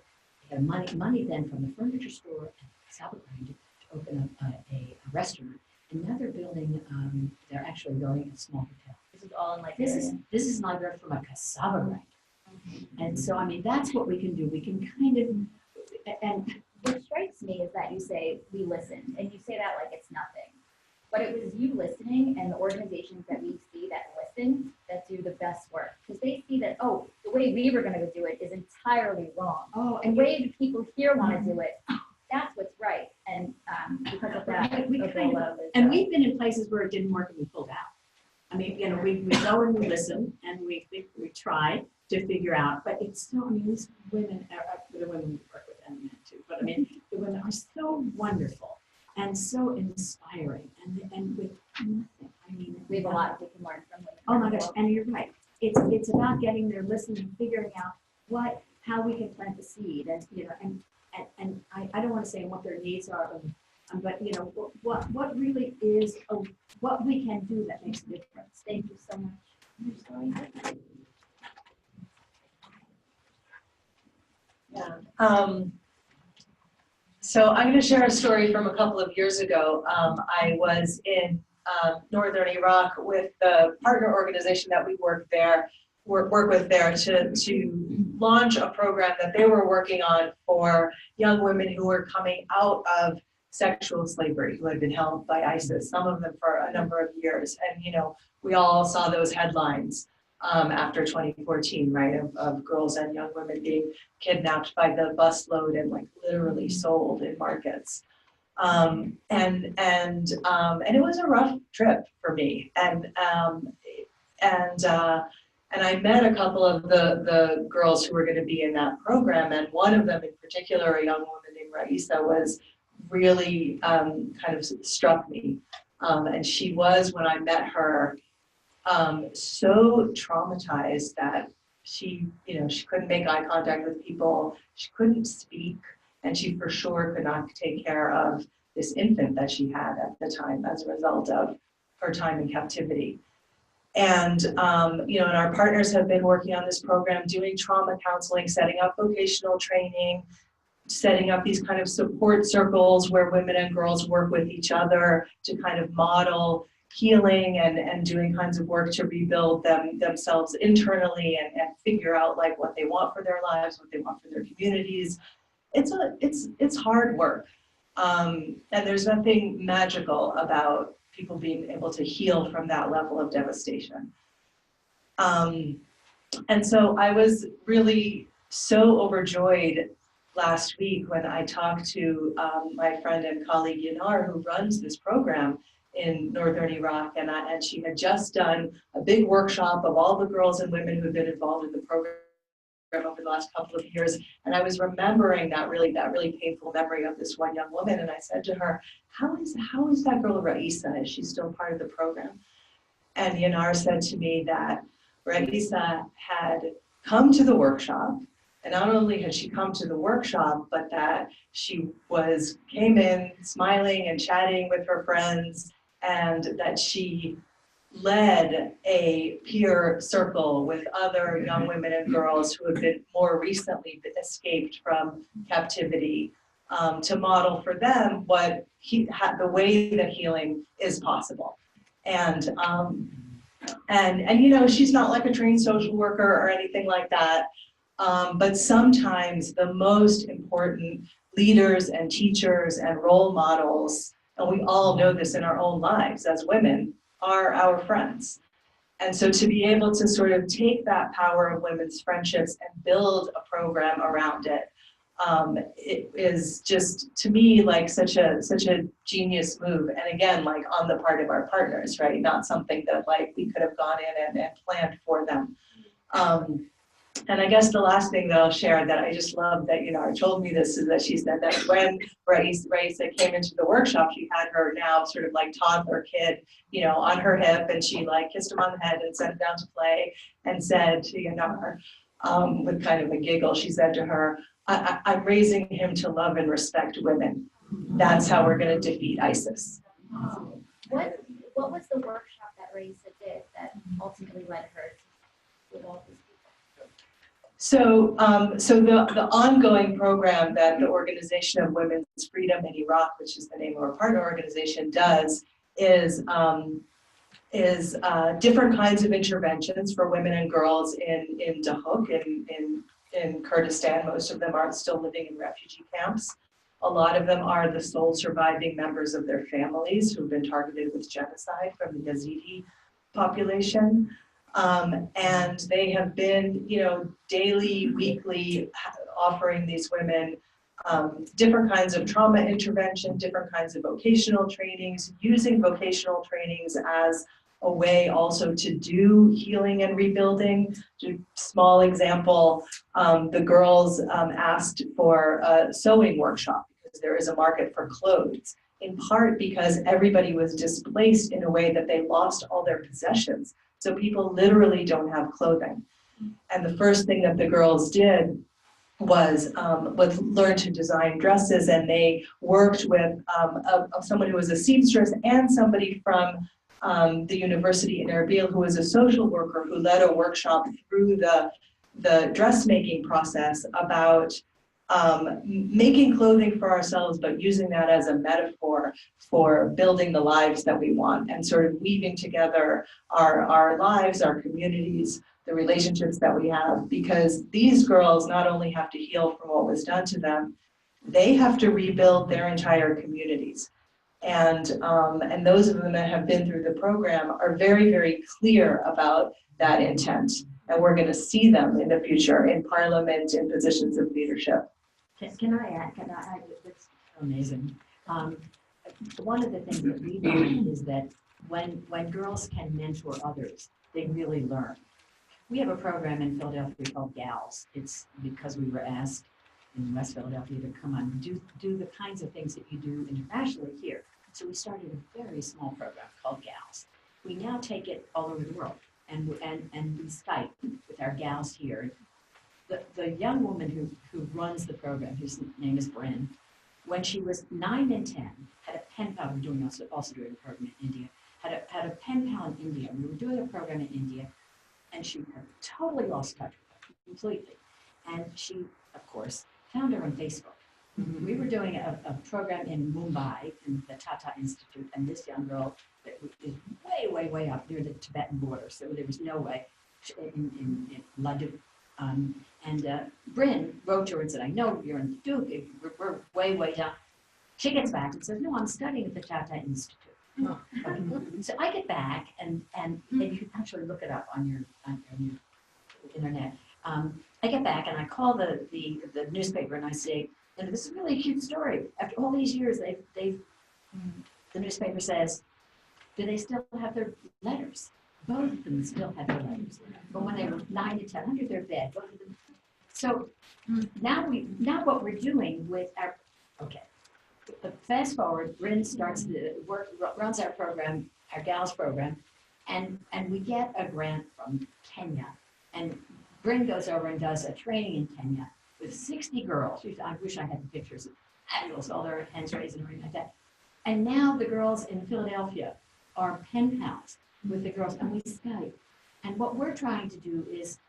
They had money then from the furniture store and the cassava grinder to open up a restaurant. And now they're building. They're actually building a small hotel. This is all in like This is MicroGrants from a cassava grinder. And so I mean that's what we can do. We can kind of and. What strikes me is that you say we listened, and you say that like it's nothing. But it was you listening and the organizations that we see that listen that do the best work. Because they see that, oh, the way we were going to do it is entirely wrong. Oh, and the way the people here want to do it, that's what's right. And because of that, and we've been in places where it didn't work and we pulled out. I mean, you know, we go and we listen and we try to figure out, but it's still, I mean, these women, the women we work with and men too, but I mean, the women are so wonderful and so inspiring and with nothing. I mean, we have a lot we can learn from women. Oh my gosh, and you're right. It's about getting there, listening, figuring out how we can plant the seed, and you know, and I don't want to say what their needs are, but you know what really is what we can do that makes a difference. Thank you so much. Yeah. So I'm going to share a story from a couple of years ago. I was in northern Iraq with the partner organization that we work with there to launch a program that they were working on for young women who were coming out of sexual slavery, who had been held by ISIS, some of them for a number of years. And, you know, we all saw those headlines after 2014, right, of girls and young women being kidnapped by the busload and like literally sold in markets. And it was a rough trip for me. And I met a couple of the girls who were going to be in that program, and one of them in particular, a young woman named Raisa, was really kind of struck me. And she was, when I met her, so traumatized that she couldn't make eye contact with people, she couldn't speak, and she for sure could not take care of this infant that she had at the time as a result of her time in captivity. And, and our partners have been working on this program, doing trauma counseling, setting up vocational training, setting up these kind of support circles where women and girls work with each other to kind of model healing and doing kinds of work to rebuild themselves internally and figure out like what they want for their lives, what they want for their communities. It's hard work. And there's nothing magical about people being able to heal from that level of devastation. And so I was really so overjoyed last week when I talked to my friend and colleague Yanar, who runs this program in northern Iraq, and she had just done a big workshop of all the girls and women who have been involved in the program over the last couple of years. And I was remembering that really painful memory of this one young woman, and I said to her, how is that girl Raisa? Is she still part of the program? And Yanar said to me that Raisa had come to the workshop. And not only had she come to the workshop, but that she came in smiling and chatting with her friends, and that she led a peer circle with other young women and girls who had been more recently escaped from captivity, to model for them the way that healing is possible. And you know, she's not like a trained social worker or anything like that. But sometimes the most important leaders and teachers and role models, and we all know this in our own lives as women, are our friends. And so to be able to sort of take that power of women's friendships and build a program around it, it is just, to me, like such a genius move. And again, like on the part of our partners, right? Not something that like we could have gone in and planned for them. And I guess the last thing that I'll share that I just love that, you know, told me this is that she said that when Raisa came into the workshop, she had her now sort of like toddler kid, you know, on her hip, and she like kissed him on the head and sent him down to play and said to, you know, her, with kind of a giggle, she said to her, I'm raising him to love and respect women. That's how we're going to defeat ISIS. What was the workshop that Raisa did that ultimately led her to with all these people? So, the ongoing program that the Organization of Women's Freedom in Iraq, which is the name of our partner organization, does is different kinds of interventions for women and girls in Dahuk, in Kurdistan. Most of them are still living in refugee camps. A lot of them are the sole surviving members of their families who've been targeted with genocide from the Yazidi population. And they have been, you know, daily, weekly, offering these women different kinds of trauma intervention, different kinds of vocational trainings, using vocational trainings as a way also to do healing and rebuilding. Small example, the girls asked for a sewing workshop because there is a market for clothes, in part because everybody was displaced in a way that they lost all their possessions. So people literally don't have clothing. And the first thing that the girls did was learn to design dresses, and they worked with someone who was a seamstress and somebody from the university in Erbil who was a social worker who led a workshop through the dressmaking process about making clothing for ourselves, but using that as a metaphor for building the lives that we want, and sort of weaving together our lives, our communities, the relationships that we have, because these girls not only have to heal from what was done to them, they have to rebuild their entire communities. And those of them that have been through the program are very, very clear about that intent. And we're going to see them in the future in parliament, in positions of leadership. Can I add? It's amazing. One of the things that we learned is that when girls can mentor others, they really learn. We have a program in Philadelphia called GALS. It's because we were asked in West Philadelphia to come on and do the kinds of things that you do internationally here. So we started a very small program called GALS. We now take it all over the world, and we Skype with our gals here. The young woman who runs the program, whose name is Bryn, when she was 9 and 10, had a pen pal. We're also doing a program in India. Had a pen pal in India. We were doing a program in India, and she had totally lost touch with her completely. And she, of course, found her on Facebook. Mm-hmm. We were doing a program in Mumbai in the Tata Institute, and this young girl is way up near the Tibetan border, so there was no way in Ladakh. Bryn wrote to her and said, I know you're in Duke, we're way down. She gets back and says, no, I'm studying at the Tata Institute. Oh. Okay. So I get back, and you can actually look it up on your internet. I get back and I call the newspaper and I say, this is really a cute story. After all these years, the newspaper says, do they still have their letters? Both of them still have their letters. But when they were 9 to 10, under their bed, both of them. So now what we're doing with our, fast forward, Bryn starts the work, runs our program, our GALS program, and we get a grant from Kenya. And Bryn goes over and does a training in Kenya with 60 girls. I wish I had the pictures. Fabulous, all their hands raised and everything like that. And now the girls in Philadelphia are pen pals with the girls, and we Skype. And what we're trying to do is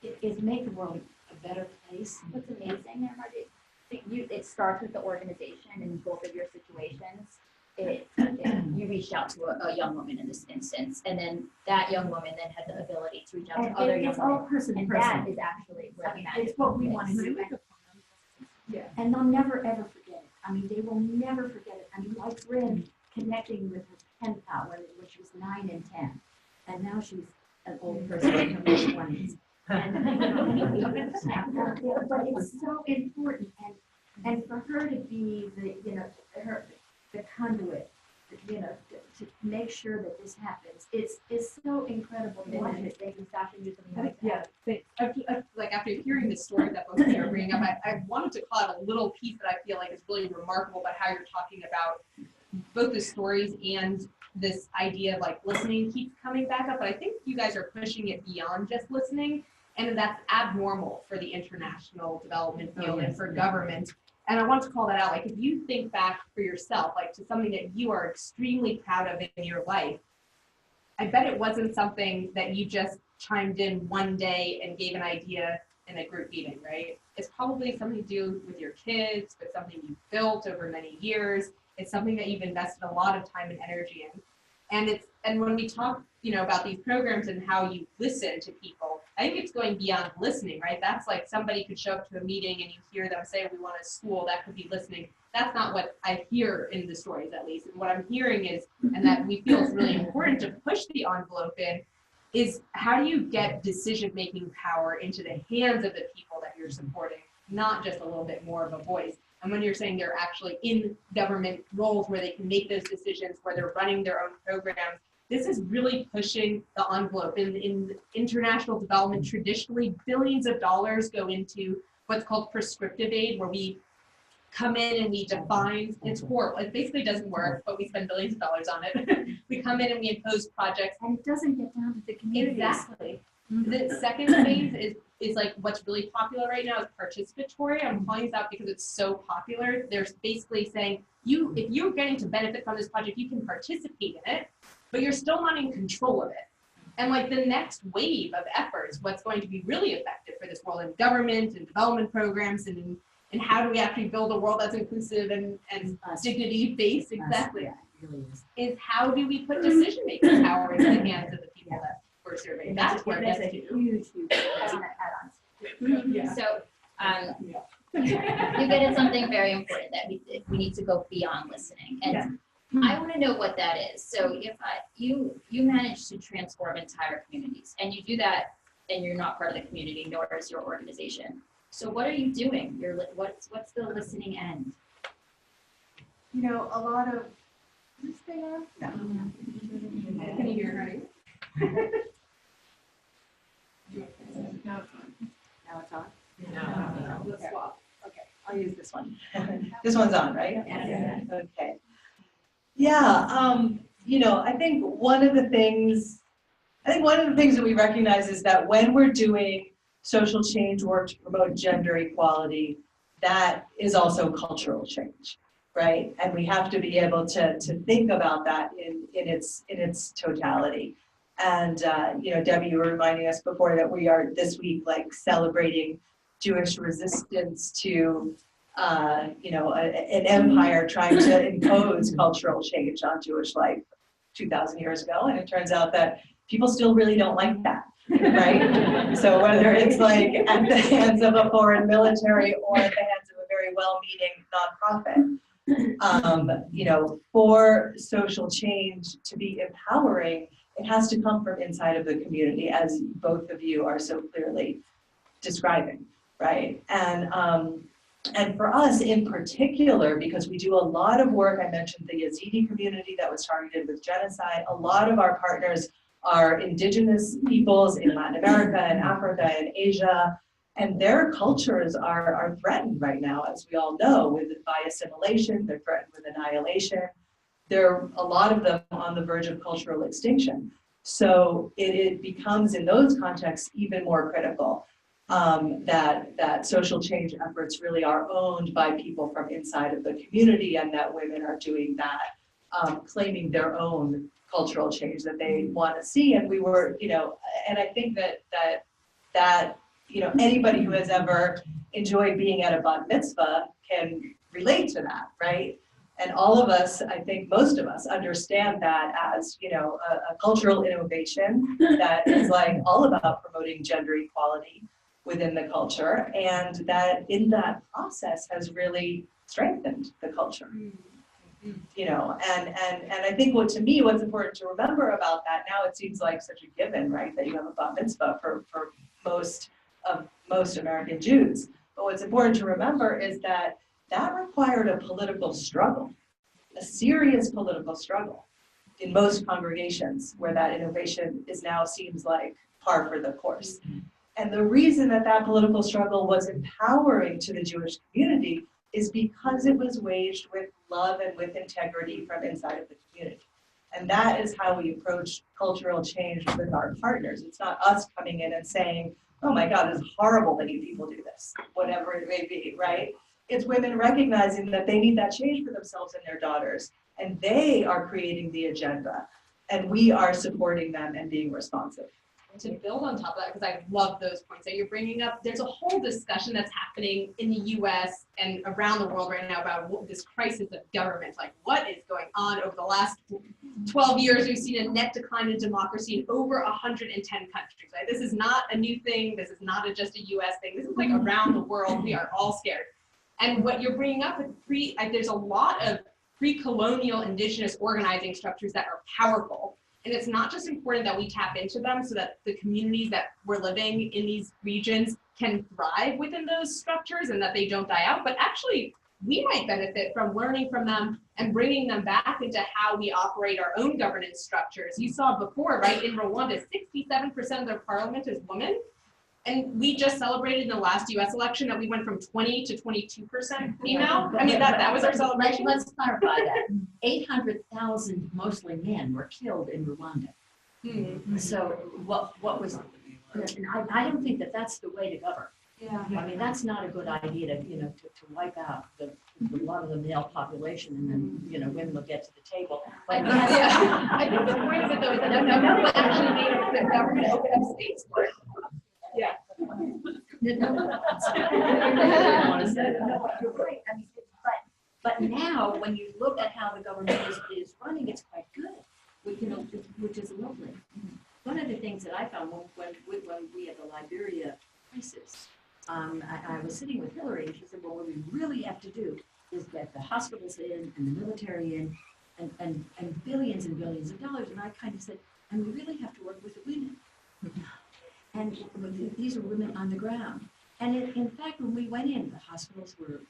make the world a better place. What's amazing there, Margie, it starts with the organization in both of your situations. You reached out to a young woman in this instance, and then that young woman then had the ability to reach out to other young It's all women. person to And person. that is actually where the magic It's what we is. want to do. Yeah. And they'll never, ever forget it. I mean, they will never forget it. I mean, like Bryn connecting with her pen pal when she was 9 and 10. And now she's an old person in her mid-20s. But it's so important. And for her to be the conduit, to make sure that this happens, it's so incredible to watch it. Thank you, Sasha, you something Yeah, like after hearing the story that both of you are bringing up, I wanted to call out a little piece that I feel like is really remarkable about how you're talking about both the stories and this idea of like listening keeps coming back up. But I think you guys are pushing it beyond just listening, and that's abnormal for the international development field and for government. And I want to call that out. Like, if you think back for yourself, like to something that you are extremely proud of in your life, I bet it wasn't something that you just chimed in one day and gave an idea in a group meeting, right? It's probably something to do with your kids, but something you've built over many years. It's something that you've invested a lot of time and energy in. And when we talk, about these programs and how you listen to people, I think it's going beyond listening, right? That's like somebody could show up to a meeting and you hear them say, we want a school, that could be listening. That's not what I hear in the stories, at least. And what I'm hearing is, and that we feel is really important to push the envelope in, is how do you get decision-making power into the hands of the people that you're supporting, not just a little bit more of a voice. And when you're saying they're actually in government roles where they can make those decisions, where they're running their own programs, this is really pushing the envelope. In international development, traditionally, billions of dollars go into what's called prescriptive aid, where we come in and we define, it's horrible. It basically doesn't work, but we spend billions of dollars on it. We come in and we impose projects. And it doesn't get down to the communities. Exactly. The second phase is like what's really popular right now is participatory. I'm calling this out because it's so popular. They're basically saying, if you're getting to benefit from this project, you can participate in it, but you're still not in control of it. And like the next wave of efforts, what's going to be really effective for this world in government and development programs and how do we actually build a world that's inclusive and dignity-based, exactly, Yeah, it really is how do we put decision-making power into the hands of the people that we're serving? That's where it That's gets a to. huge. I want to add on. Yeah. So, you get at something very important that we need to go beyond listening. And I want to know what that is. So if you manage to transform entire communities, and you do that, and you're not part of the community, nor is your organization. So what are you doing? What's the listening end? A lot of, is this thing on? No. Can you hear her? Now it's on? No. Let's swap. Okay, I'll use this one. This one's on, right? Yeah. Okay. Yeah, I think one of the things that we recognize is that when we're doing social change work to promote gender equality, that is also cultural change, right? And we have to be able to think about that in its totality. And Debbie, you were reminding us before that we are this week celebrating Jewish resistance to an empire trying to impose cultural change on Jewish life 2,000 years ago, and it turns out that people still really don't like that, right? So whether it's at the hands of a foreign military or at the hands of a very well-meaning nonprofit, for social change to be empowering, it has to come from inside of the community, as both of you are so clearly describing, right? And for us in particular, because we do a lot of work, I mentioned the Yazidi community that was targeted with genocide. A lot of our partners are indigenous peoples in Latin America and Africa and Asia, and their cultures are threatened right now, as we all know, by assimilation. They're threatened with annihilation. There are a lot of them on the verge of cultural extinction. So it becomes, in those contexts, even more critical that social change efforts really are owned by people from inside of the community, and that women are doing that, claiming their own cultural change that they want to see. And we were, and I think that anybody who has ever enjoyed being at a bat mitzvah can relate to that, right? And all of us, I think most of us, understand that as, a cultural innovation that is like all about promoting gender equality within the culture, and that in that process has really strengthened the culture. And I think what's important to remember about that, now it seems like such a given, right, that you have a bat mitzvah for most American Jews. But what's important to remember is that required a political struggle, a serious political struggle in most congregations where that innovation is now seems like par for the course. And the reason that political struggle was empowering to the Jewish community is because it was waged with love and with integrity from inside of the community. And that is how we approach cultural change with our partners. It's not us coming in and saying, oh my God, it's horrible that you people do this, whatever it may be, right? It's women recognizing that they need that change for themselves and their daughters, and they are creating the agenda, and we are supporting them and being responsive. To build on top of that, because I love those points that you're bringing up, there's a whole discussion that's happening in the US and around the world right now about this crisis of government. Like, what is going on? Over the last 12 years, we've seen a net decline in democracy in over 110 countries, right? This is not a new thing. This is not just a US thing. This is like around the world. We are all scared. And what you're bringing up with there's a lot of pre-colonial indigenous organizing structures that are powerful. And it's not just important that we tap into them so that the communities that we're living in these regions can thrive within those structures and that they don't die out, but actually we might benefit from learning from them and bringing them back into how we operate our own governance structures. You saw before, right, in Rwanda, 67% of their parliament is women. And we just celebrated in the last US election that we went from 20 to 22% female. I mean, that was our celebration. Let's clarify that. 800,000, mostly men, were killed in Rwanda. So what was, and I don't think that that's the way to govern. Yeah. I mean, that's not a good idea to wipe out a lot of the male population and then, women will get to the table. But I think the point of it though is that the government actually made the government open up states for it. Yeah. You're right. I mean, but now when you look at how the government is running, it's quite good, which is lovely. One of the things that I found when we had the Liberia crisis, I was sitting with Hillary and she said, well, what we really have to do is get the hospitals in and the military in and billions and billions of dollars. And I kind of said, and we really have to work with the women. And these are women on the ground. And in fact, when we went in, the hospitals were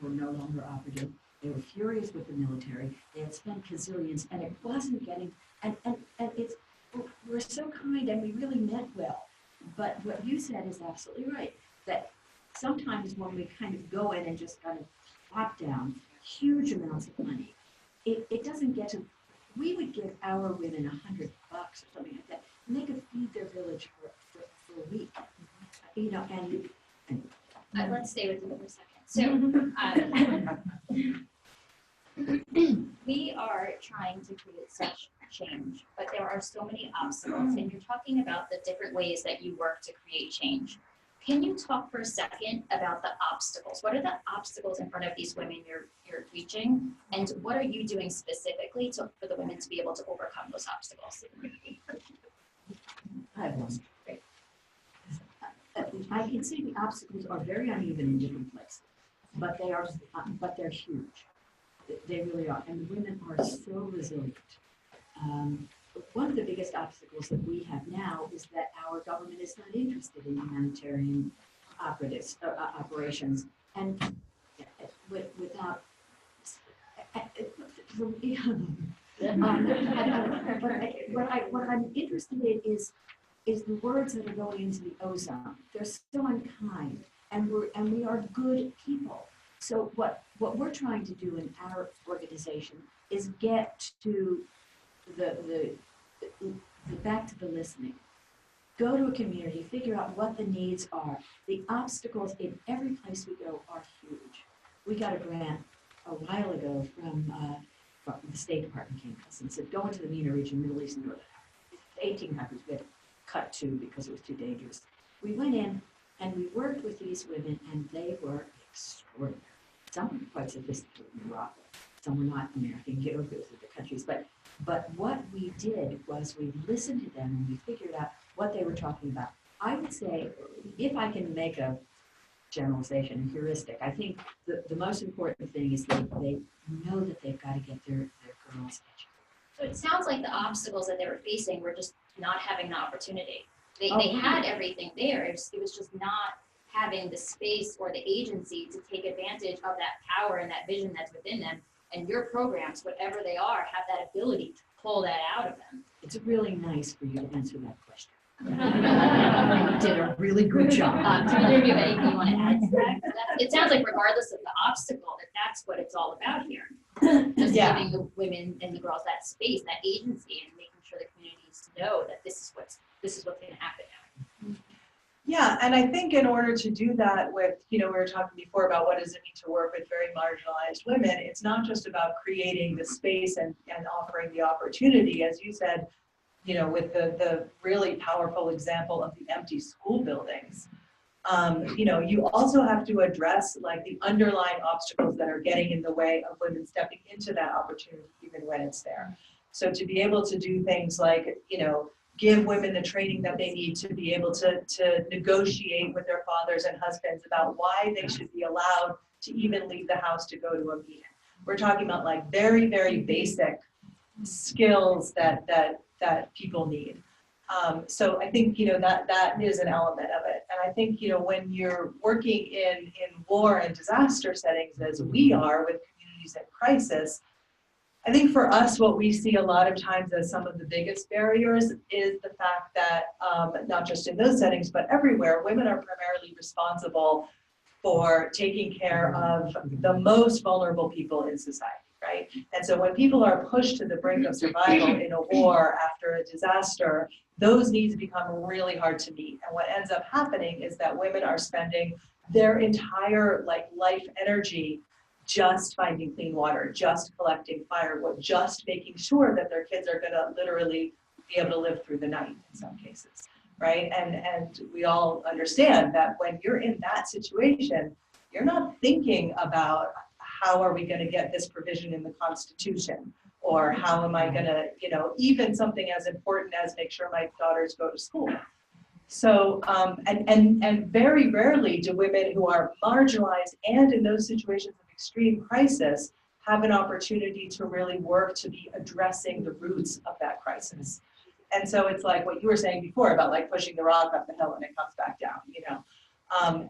no longer operative. They were furious with the military. They had spent gazillions, and it wasn't getting. And we're so kind, and we really meant well. But what you said is absolutely right. That sometimes when we kind of go in and just kind of plop down huge amounts of money, it doesn't get to. We would give our women $100 or something like that, and they could feed their village for a week, and let's stay with you for a second. So we are trying to create such change, but there are so many obstacles, and you're talking about the different ways that you work to create change. Can you talk for a second about the obstacles? What are the obstacles in front of these women you're reaching, and what are you doing specifically for the women to be able to overcome those obstacles? I've lost. I can see the obstacles are very uneven in different places, but they're huge. They really are, and the women are so resilient. One of the biggest obstacles that we have now is that our government is not interested in humanitarian operations, and without. What I'm interested in is the words that are going into the ozone. They're so unkind, and we are good people. So what we're trying to do in our organization is get to the back to the listening. go to a community, figure out what the needs are. The obstacles in every place we go are huge. We got a grant a while ago from the State Department came to us and said, go into the MENA region, Middle East and Northern Africa. 18 countries, we had to cut 2 because it was too dangerous. We went in and we worked with these women, and they were extraordinary. Some were quite sophisticated in Morocco. Some were not American geographers of the countries. But what we did was we listened to them and we figured out what they were talking about. I would say, if I can make a generalization, a heuristic, I think the most important thing is that they know that they've got to get their girls educated. So it sounds like the obstacles that they were facing were just not having the opportunity. They had everything there. It was just not having the space or the agency to take advantage of that power and that vision that's within them. And your programs, whatever they are, have that ability to pull that out of them. It's really nice for you to answer that question. You did a really good job. Do either of you have anything you want to add to that? It sounds like regardless of the obstacle, that's what it's all about here. Just giving the women and the girls that space, that agency, and making sure the communities know that this is what's going to happen now. Yeah, and I think in order to do that with, we were talking before about what does it mean to work with very marginalized women, it's not just about creating the space and offering the opportunity, as you said, with the really powerful example of the empty school buildings. You also have to address like the underlying obstacles that are getting in the way of women stepping into that opportunity, even when it's there. So to be able to do things like, give women the training that they need to be able to negotiate with their fathers and husbands about why they should be allowed to even leave the house to go to a meeting. We're talking about like very, very basic skills that people need. So I think, that is an element of it. And I think, when you're working in war and disaster settings, as we are with communities in crisis, I think for us, what we see a lot of times as some of the biggest barriers is the fact that not just in those settings, but everywhere, women are primarily responsible for taking care of the most vulnerable people in society, right? And so when people are pushed to the brink of survival in a war after a disaster, those needs become really hard to meet. And what ends up happening is that women are spending their entire life energy just finding clean water, just collecting firewood, just making sure that their kids are gonna literally be able to live through the night in some cases, right? And we all understand that when you're in that situation, you're not thinking about how are we gonna get this provision in the Constitution, or how am I gonna, even something as important as make sure my daughters go to school. So, and very rarely do women who are marginalized and in those situations of extreme crisis have an opportunity to really work to be addressing the roots of that crisis. And so it's like what you were saying before about like pushing the rock up the hill and it comes back down,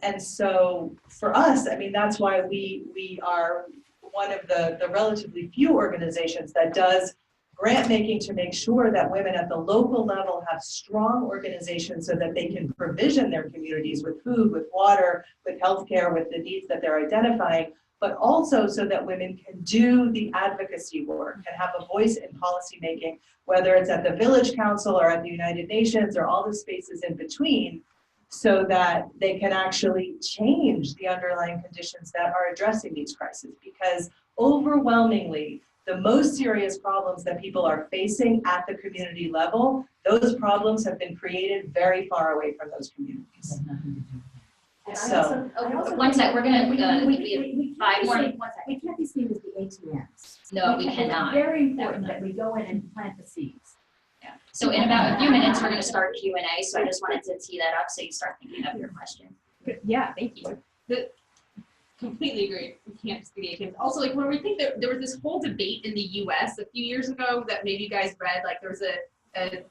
And so for us, I mean, that's why we are one of the relatively few organizations that does grant making to make sure that women at the local level have strong organizations so that they can provision their communities with food, with water, with healthcare, with the needs that they're identifying, but also so that women can do the advocacy work and have a voice in policy making, whether it's at the Village Council or at the United Nations or all the spaces in between, so that they can actually change the underlying conditions that are addressing these crises. Because overwhelmingly, the most serious problems that people are facing at the community level, those problems have been created very far away from those communities. So, One sec, we're gonna, we have 5 more. We can't be seen as the ATMs. No, we cannot. It's very important that we go in and plant the seeds. Yeah. So in about a few minutes, we're gonna start Q&A, so I just wanted to tee that up so you start thinking of your question. Yeah, thank you. Completely agree. We can't just be the ATMs. Also, like when we think that there was this whole debate in the US a few years ago that maybe you guys read, like there was a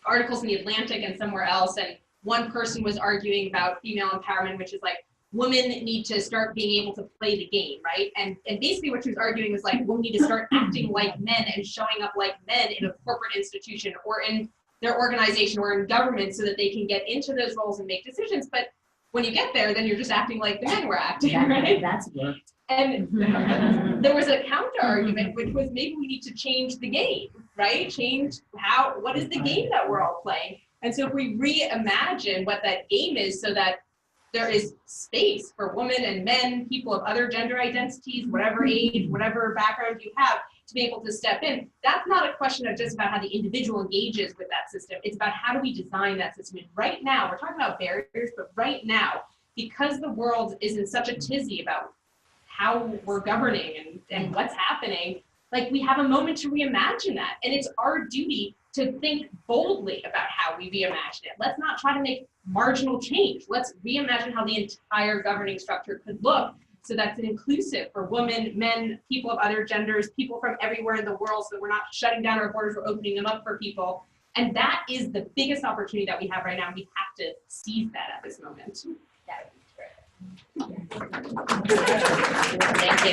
articles in the Atlantic and somewhere else, and one person was arguing about female empowerment, which is like women need to start being able to play the game, right? And basically what she was arguing was like women need to start acting like men and showing up like men in a corporate institution or in their organization or in government so that they can get into those roles and make decisions. But when you get there, then you're just acting like the men were acting, right? That's worked. And there was a counter argument, which was maybe we need to change the game, right? Change what is the game that we're all playing? And so if we reimagine what that aim is so that there is space for women and men, people of other gender identities, whatever age, whatever background you have, to be able to step in. That's not a question of just about how the individual engages with that system. It's about how do we design that system. And right now, we're talking about barriers, but right now, because the world is in such a tizzy about how we're governing and what's happening, like we have a moment to reimagine that. And it's our duty to think boldly about how we reimagine it. Let's not try to make marginal change. Let's reimagine how the entire governing structure could look so that's inclusive for women, men, people of other genders, people from everywhere in the world, so that we're not shutting down our borders, we're opening them up for people. And that is the biggest opportunity that we have right now. We have to seize that at this moment. That would be terrific. Thank you.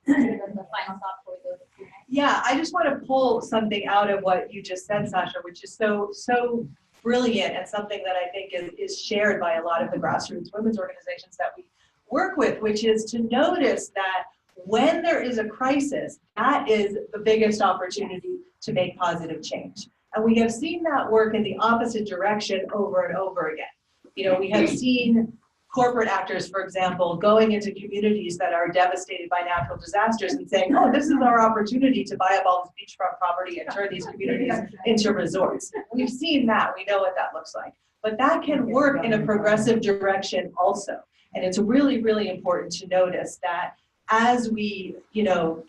The final thought before we go to Q&A. Yeah, I just want to pull something out of what you just said, Sasha, which is so brilliant and something that I think is shared by a lot of the grassroots women's organizations that we work with, which is to notice that when there is a crisis, that is the biggest opportunity to make positive change. And we have seen that work in the opposite direction over and over again. You know, we have seen corporate actors, for example, going into communities that are devastated by natural disasters and saying, oh, this is our opportunity to buy up all this beachfront property and turn these communities into resorts. We've seen that. We know what that looks like. But that can work in a progressive direction also. And it's really, really important to notice that as we, you know,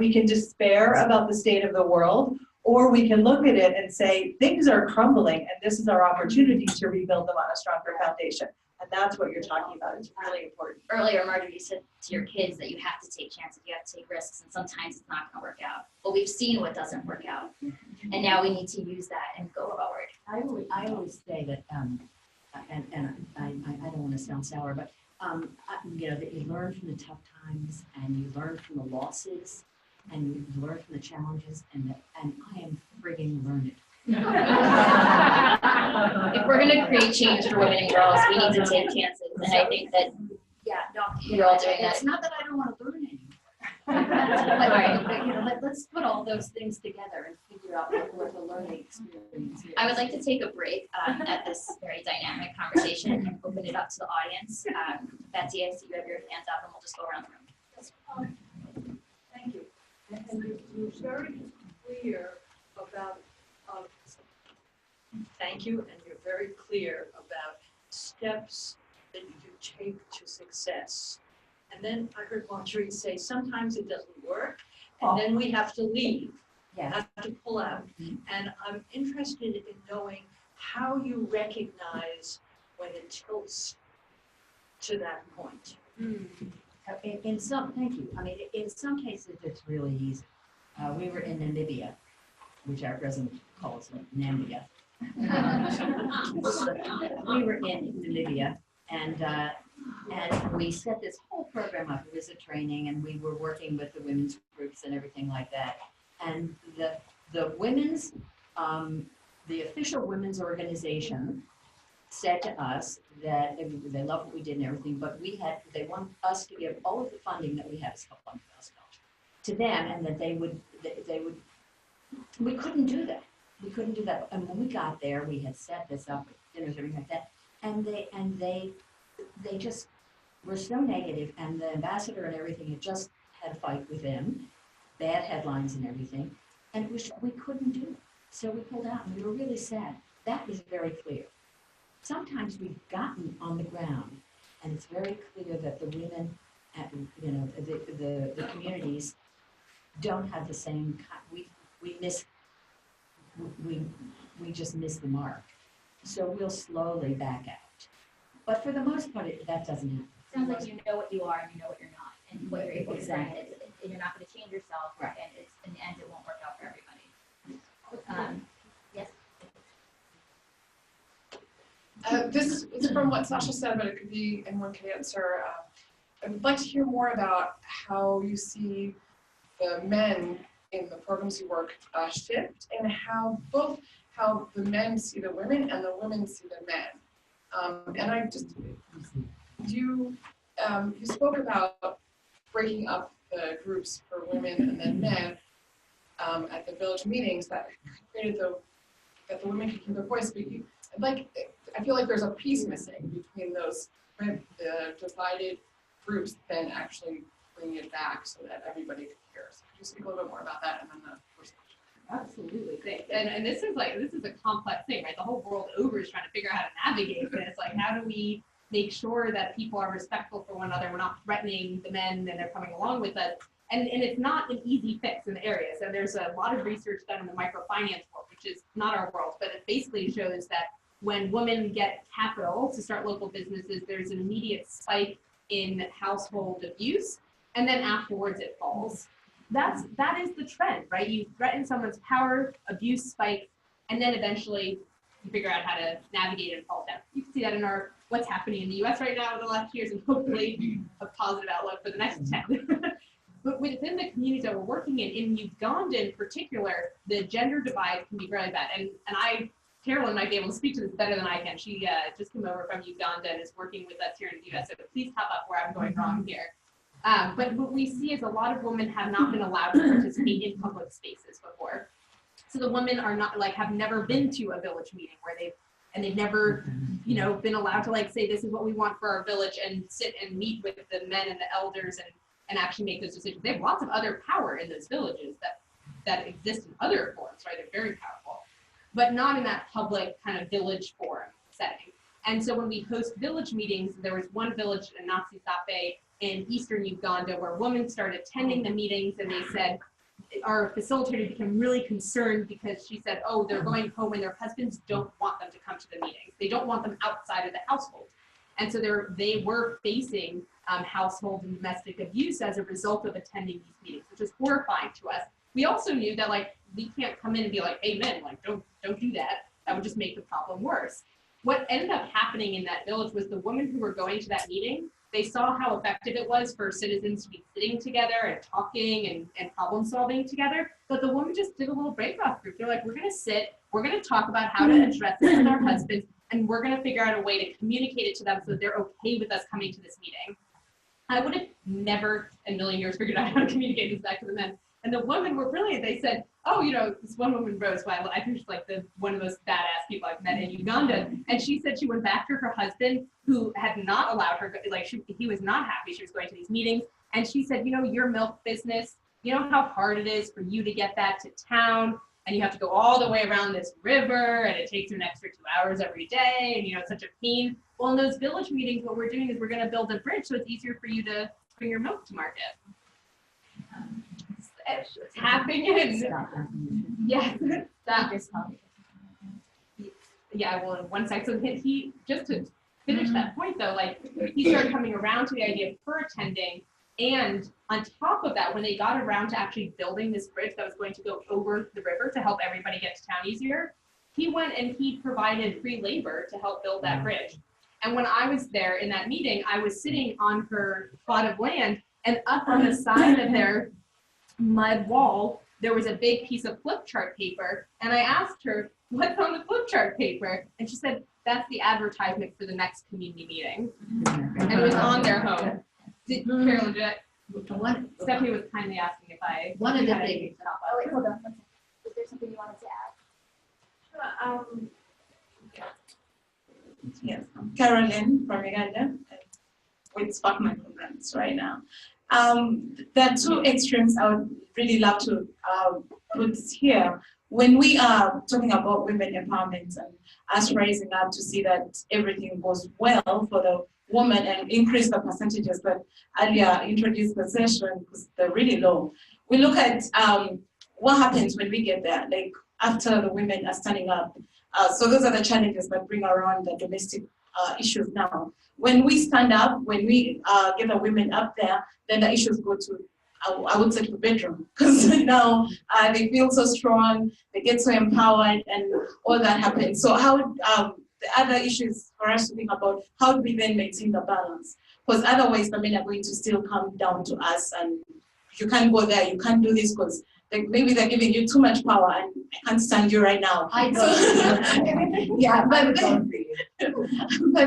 we can despair about the state of the world, or we can look at it and say, things are crumbling and this is our opportunity to rebuild them on a stronger foundation. And that's what you're talking about. It's really important. Earlier, Marjorie, you said to your kids that you have to take chances, you have to take risks, and sometimes it's not going to work out. But we've seen what doesn't work out, and now we need to use that and go forward. I always say that, and I don't want to sound sour, but you know, that you learn from the tough times, and you learn from the losses, and you learn from the challenges, and I am friggin' learning. If we're going to create change for women and girls, we need to take chances, and I think that you're all doing that. It's not that I don't want to learn anymore. Right. You know, let's put all those things together and figure out what the learning experience is. I would like to take a break at this very dynamic conversation and open it up to the audience. Betsy, I see you have your hands up, and we'll just go around the room. Thank you. And you're very clear about, thank you, and you're very clear about steps that you take to success. And then I heard Marjorie say, sometimes it doesn't work, and then we have to leave, have to pull out. And I'm interested in knowing how you recognize when it tilts to that point. In some, thank you. I mean, in some cases, it's really easy. We were in Namibia, which our president calls Nambia. We were in Namibia, and we set this whole program up. It was a training, and we were working with the women's groups and everything like that. And the women's, the official women's organization said to us that they loved what we did and everything, but they want us to give all of the funding that we have as help to them, and that they would, we couldn't do that. We couldn't do that. And when we got there, we had set this up, dinners, everything like that, and they just were so negative, and the ambassador and everything had just had a fight with them, bad headlines and everything, and we couldn't do it. So we pulled out, and we were really sad. That was very clear. Sometimes we've gotten on the ground, and it's very clear that the women, you know, the communities don't have the same. We just miss the mark. So we'll slowly back out. But for the most part, that doesn't happen. Sounds like you know what you are and you know what you're not, and what you're able to bring, and you're not going to change yourself, right? And it's, in the end, it won't work out for everybody. Yes. This is from what Sasha said, but it could be anyone can answer. I would like to hear more about how you see the men in the programs you work shift, and how the men see the women and the women see the men. And I just, you spoke about breaking up the groups for women and then men at the village meetings that created the that the women can hear their voice speaking. Like, I feel like there's a piece missing between those, the divided groups, then actually bringing it back so that everybody can hear. So could you speak a little bit more about that, and then the first question? Absolutely. And this is a complex thing, right? The whole world over is trying to figure out how to navigate this. Like, how do we make sure that people are respectful for one another? We're not threatening the men and they're coming along with us. And it's not an easy fix in the area. So there's a lot of research done in the microfinance world, which is not our world, but it basically shows that when women get capital to start local businesses, there's an immediate spike in household abuse, and then afterwards it falls. That is the trend, right? You threaten someone's power, abuse spikes, and then eventually you figure out how to navigate it and fall down. You can see that in what's happening in the US right now in the last years, and hopefully a positive outlook for the next 10. But within the communities that we're working in Uganda in particular, the gender divide can be really bad. And Carolyn might be able to speak to this better than I can. She just came over from Uganda and is working with us here in the US, so please top up where I'm going wrong here. But what we see is a lot of women have not been allowed to participate in public spaces before. So the women are not, like, have never been to a village meeting where they've never, been allowed to, like, say, this is what we want for our village, and sit and meet with the men and the elders and actually make those decisions. They have lots of other power in those villages that exist in other forms, right? They're very powerful, but not in that public kind of village forum setting. And so when we host village meetings, there was one village in Natsisape in eastern Uganda where women started attending the meetings, and they said, our facilitator became really concerned because she said, oh, they're going home and their husbands don't want them to come to the meetings. They don't want them outside of the household. And so they were facing household and domestic abuse as a result of attending these meetings, which is horrifying to us. We also knew that, like, we can't come in and be like, hey, men, like, don't do that. That would just make the problem worse. What ended up happening in that village was the women who were going to that meeting, they saw how effective it was for citizens to be sitting together and talking and problem solving together. But the women just did a little break-off group. They're like, we're going to sit, we're going to talk about how to address this with our husbands, and we're going to figure out a way to communicate it to them so that they're okay with us coming to this meeting. I would have never in a million years figured out how to communicate this back to the men. And the women were brilliant. They said, oh, this one woman, Rose, I think she's like one of the most badass people I've met in Uganda. And she said she went back to her husband, who had not allowed her, he was not happy she was going to these meetings. And she said, your milk business, you know how hard it is for you to get that to town, and you have to go all the way around this river, and it takes you an extra 2 hours every day, and it's such a pain. Well, in those village meetings, what we're doing is we're going to build a bridge so it's easier for you to bring your milk to market. Tapping in. Yeah. Yeah, well, in one sec. So he just to finish that point though, like, he started coming around to the idea of her attending, and on top of that, when they got around to actually building this bridge that was going to go over the river to help everybody get to town easier, he went and he provided free labor to help build that bridge. And when I was there in that meeting, I was sitting on her plot of land, and up on the side of their mud wall, there was a big piece of flip chart paper. And I asked her, what's on the flip chart paper? And she said, that's the advertisement for the next community meeting. And it was on their home. Carolyn, Stephanie was kindly asking if I one of the big. Oh wait, hold on. Is there something you wanted to add? Yes, I'm Carolyn from Uganda with Spark MicroGrants right now. There are two extremes I would really love to put here. When we are talking about women empowerment and us rising up to see that everything goes well for the woman and increase the percentages that earlier introduced the session because they're really low. We look at what happens when we get there, like after the women are standing up. So those are the challenges that bring around the domestic issues now. When we stand up, when we get the women up there, then the issues go to, I would say, to the bedroom, because now they feel so strong, they get so empowered, and all that happens. So how the other issues for us to think about, how do we then maintain the balance? Because otherwise the men are going to still come down to us, and you can't go there, you can't do this, because maybe they're giving you too much power, and I can't stand you right now. I know. Yeah, but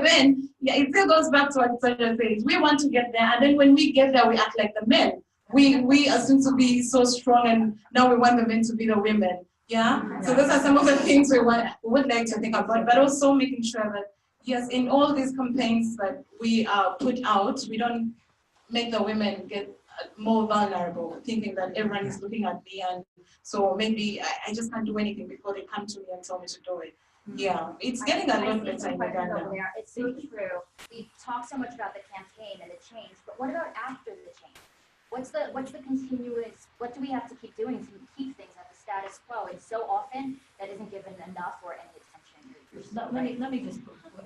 then, yeah, it still goes back to what Sasha says. We want to get there, and then when we get there, we act like the men. We assume to be so strong, and now we want the men to be the women. Yeah, so those are some of the things we would like to think about, but also making sure that, yes, in all these campaigns that we put out, we don't make the women get more vulnerable, thinking that everyone is looking at me, and so maybe I just can't do anything before they come to me and tell me to do it. Yeah, it's getting a lot better in Uganda. It's so true. We talk so much about the campaign and the change, but what about after the change? What's the continuous, what do we have to keep doing to keep things at the status quo? And so often that isn't given enough or any attention. Let me just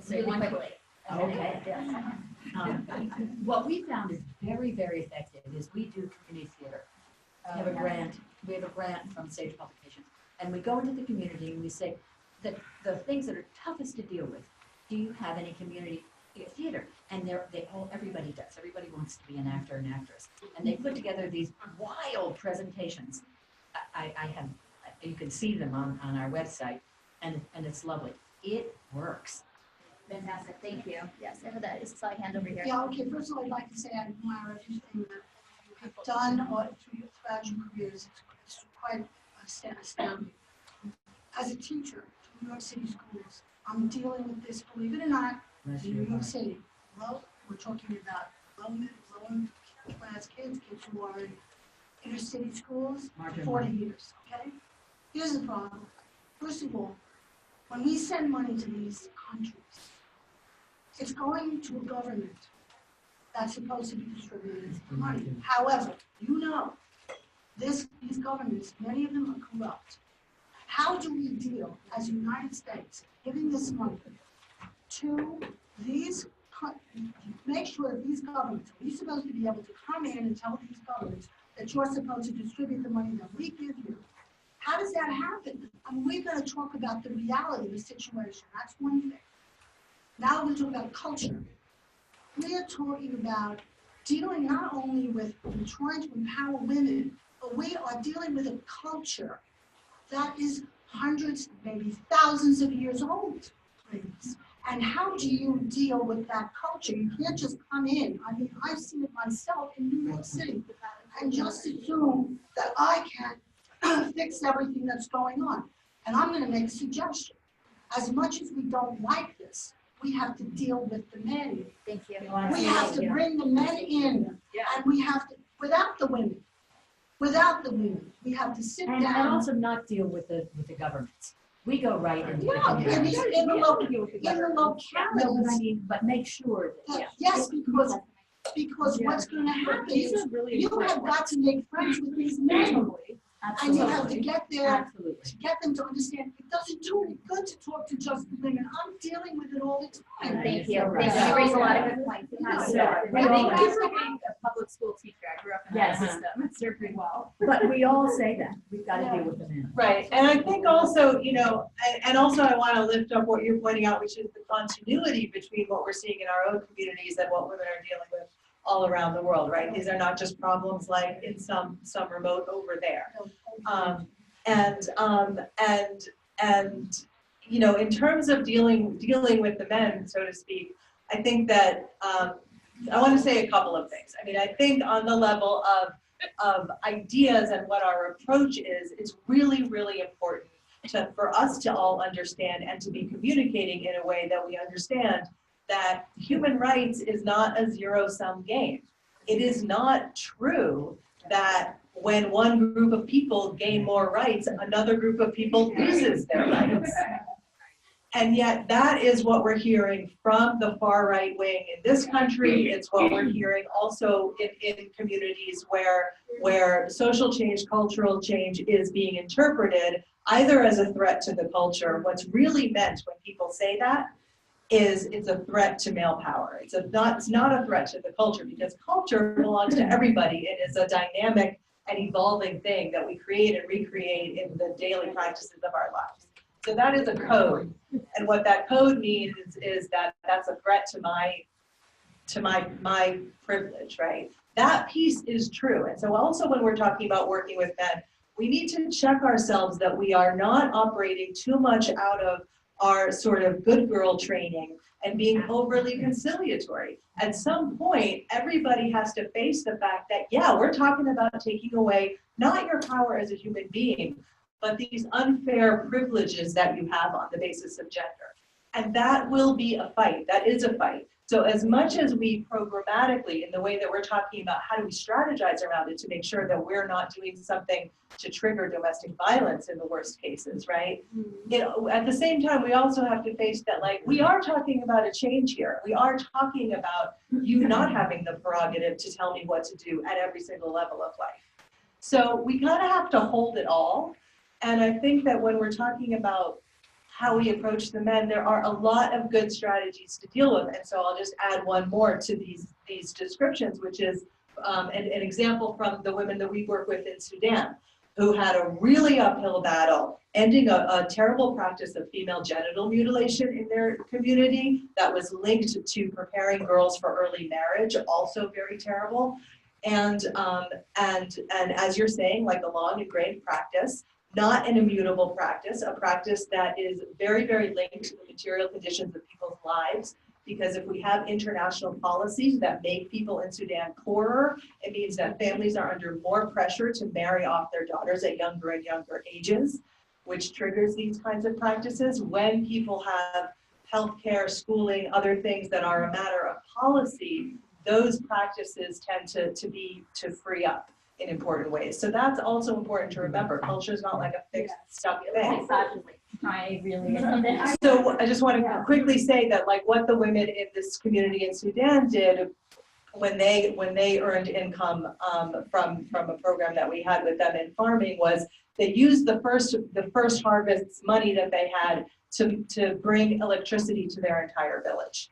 say Really one quickly. quick. Okay. What we found is very, very effective is we do community theater. We have a grant from Sage Publications, and we go into the community and we say that the things that are toughest to deal with, do you have any community theater? And everybody does. Everybody wants to be an actor and actress, and they put together these wild presentations. You can see them on our website, and it's lovely. It works. Fantastic, thank you. Yes, I have that. I saw a hand over here. Yeah, okay, first of all, I'd like to say I admire everything that you have done or throughout your careers. It's quite astounding. As a teacher in New York City schools, I'm dealing with this, believe it or not, in New York City. Well, we're talking about low-class kids who are in inner city schools for 40 years, okay? Here's the problem. First of all, when we send money to these countries, it's going to a government that's supposed to be distributing money. However, you know, these governments, many of them are corrupt. How do we deal as the United States giving this money to these, make sure that these governments, we're supposed to be able to come in and tell these governments that you're supposed to distribute the money that we give you. How does that happen? I mean, we're going to talk about the reality of the situation. That's one thing. Now we're talking about culture. We are talking about dealing not only with trying to empower women, but we are dealing with a culture that is hundreds, maybe thousands of years old. And how do you deal with that culture? You can't just come in. I mean, I've seen it myself in New York City and just assume that I can fix everything that's going on. And I'm going to make a suggestion. As much as we don't like this, we have to deal with the men. Thank you. We have to bring the men in, and we have to, without the women, we have to sit down. And also not deal with the governments. We go right into the community. In the localities. But make sure that. Yes, because what's going to happen is you have got to make friends with these men. And you have to get there to get them to understand it doesn't do any good to talk to just the women. I'm dealing with it all the time. Thank you. Thank you. You raise a lot of good points. Thank you for being a public school teacher. I grew up in that system. It served me well. But we all say that. We've got to deal with the men. Right, and I think also, you know, and also I want to lift up what you're pointing out, which is the continuity between what we're seeing in our own communities and what women are dealing with all around the world, right? These are not just problems like in some remote over there. And you know, in terms of dealing with the men, so to speak, I think that I want to say a couple of things. I mean, I think on the level of ideas and what our approach is, it's really, really important for us to all understand and to be communicating in a way that we understand that human rights is not a zero-sum game. It is not true that when one group of people gain more rights, another group of people loses their rights. And yet that is what we're hearing from the far right wing in this country. It's what we're hearing also in communities where social change, cultural change is being interpreted either as a threat to the culture. What's really meant when people say that is it's a threat to male power. It's not a threat to the culture, because culture belongs to everybody. It is a dynamic and evolving thing that we create and recreate in the daily practices of our lives. So that is a code, and what that code means is that that's a threat to my privilege, right? That piece is true, and so also when we're talking about working with men, we need to check ourselves that we are not operating too much out of our sort of good girl training and being overly conciliatory. At some point, everybody has to face the fact that, yeah, we're talking about taking away not your power as a human being, but these unfair privileges that you have on the basis of gender. And that will be a fight. That is a fight. So as much as we programmatically, in the way that we're talking about how do we strategize around it to make sure that we're not doing something to trigger domestic violence in the worst cases, right? You know, at the same time, we also have to face that, like, we are talking about a change here. We are talking about you not having the prerogative to tell me what to do at every single level of life. So we kind of have to hold it all. And I think that when we're talking about how we approach the men, there are a lot of good strategies to deal with. And so I'll just add one more to these descriptions, which is an example from the women that we work with in Sudan, who had a really uphill battle, ending a terrible practice of female genital mutilation in their community that was linked to preparing girls for early marriage, also very terrible. And as you're saying, like a long ingrained practice, not an immutable practice, a practice that is very, very linked to the material conditions of people's lives. Because if we have international policies that make people in Sudan poorer, it means that families are under more pressure to marry off their daughters at younger and younger ages, which triggers these kinds of practices. When people have healthcare, schooling, other things that are a matter of policy, those practices tend to free up in important ways. So that's also important to remember. Culture is not like a fixed, stuck thing. I really. So I just want to quickly say that, like, what the women in this community in Sudan did when they earned income from a program that we had with them in farming was they used the first harvest's money that they had to bring electricity to their entire village.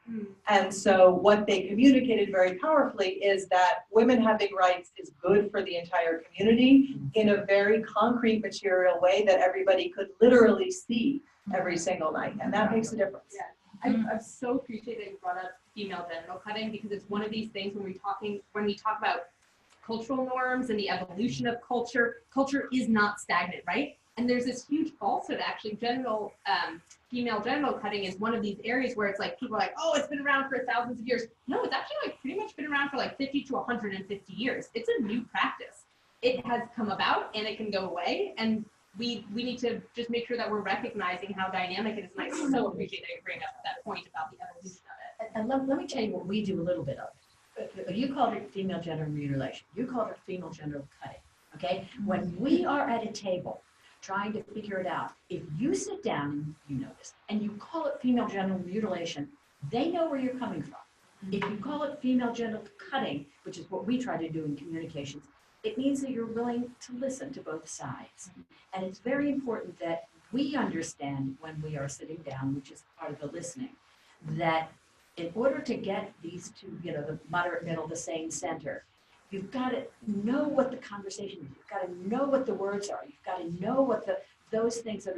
And so what they communicated very powerfully is that women having rights is good for the entire community in a very concrete material way that everybody could literally see every single night. And that makes a difference. Yeah, I so appreciate that you brought up female genital cutting, because it's one of these things when we talk about cultural norms and the evolution of culture is not stagnant, right? And there's this huge falsehood, actually. Female genital cutting is one of these areas where it's like people are like, oh, it's been around for thousands of years. No, it's actually like pretty much been around for like 50 to 150 years. It's a new practice. It has come about and it can go away. And we need to just make sure that we're recognizing how dynamic it is. And I so appreciate that you bring up that point about the evolution of it. And let me tell you what we do a little bit of. You called it female genital mutilation. You called it female genital cutting, okay? When we are at a table trying to figure it out, if you sit down, you know this, and you call it female genital mutilation, they know where you're coming from. If you call it female genital cutting, which is what we try to do in communications, it means that you're willing to listen to both sides. And it's very important that we understand when we are sitting down, which is part of the listening, that in order to get these two, the moderate, middle, the same center, you've got to know what the conversation is. You've got to know what the words are. You've got to know what those things that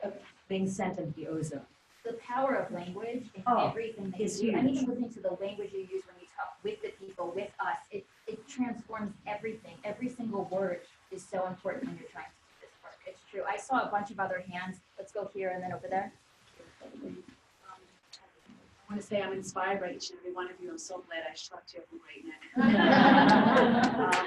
are being sent into the ozone. The power of language in everything that you is do. huge. And even listening to the language you use when you talk with the people, with us, it transforms everything. Every single word is so important when you're trying to do this work. It's true. I saw a bunch of other hands. Let's go here and then over there. I want to say I'm inspired by each and every one of you. I'm so glad I struck you from great men.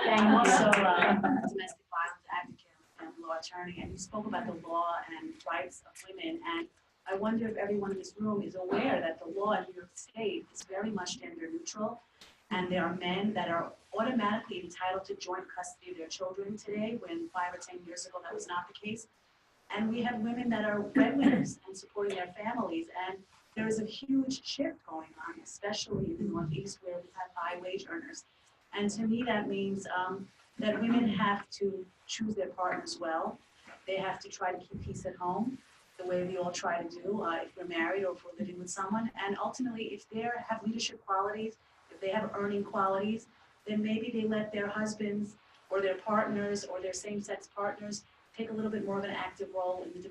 I'm also a domestic violence advocate and law attorney, and you spoke about the law and rights of women. And I wonder if everyone in this room is aware that the law in New York State is very much gender neutral, and there are men that are automatically entitled to joint custody of their children today, when 5 or 10 years ago that was not the case. And we have women that are breadwinners and supporting their families. And there is a huge shift going on, especially in the Northeast, where we've had high wage earners. And to me, that means that women have to choose their partners well. They have to try to keep peace at home, the way we all try to do if we're married or if we're living with someone. And ultimately, if they have leadership qualities, if they have earning qualities, then maybe they let their husbands or their partners or their same-sex partners take a little bit more of an active role in the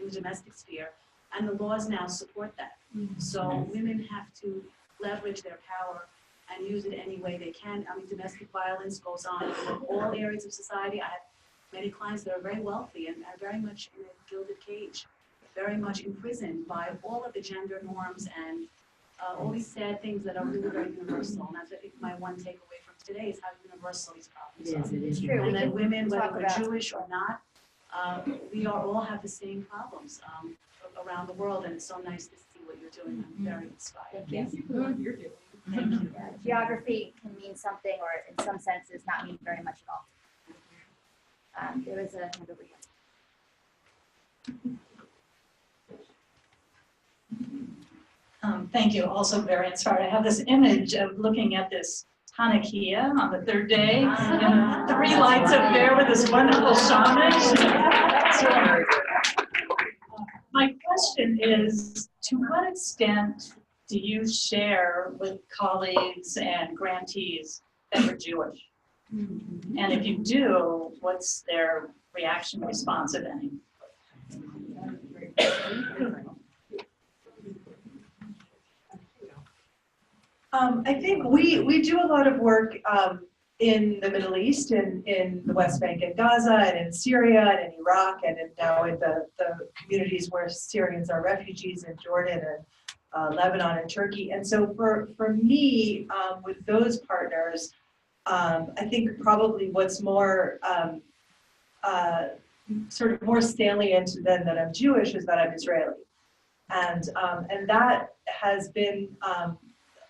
domestic sphere. And the laws now support that. So women have to leverage their power and use it any way they can. I mean, domestic violence goes on in all areas of society. I have many clients that are very wealthy and are very much in a gilded cage, very much imprisoned by all of the gender norms and all these sad things that are really very universal. And that's, I think, my one takeaway from today is how universal these problems are. It is true. And that women, whether we're Jewish or not, we are all have the same problems around the world, and it's so nice to see what you're doing. I'm very inspired. Thank you. For what you're doing. Thank you. Yeah, geography can mean something, or in some senses not mean very much at all. There is a hand over here. Thank you. Also very inspired. I have this image of looking at this Hanukkah on the third day, and 3 lights up there with this wonderful shaman. My question is, to what extent do you share with colleagues and grantees that you're Jewish? And if you do, what's their reaction, response, if any? I think we do a lot of work in the Middle East, in the West Bank and Gaza, and in Syria, and in Iraq, and now in the communities where Syrians are refugees in Jordan and Lebanon and Turkey. And so for me, with those partners, I think probably what's more sort of more salient than that I'm Jewish is that I'm Israeli, and that has been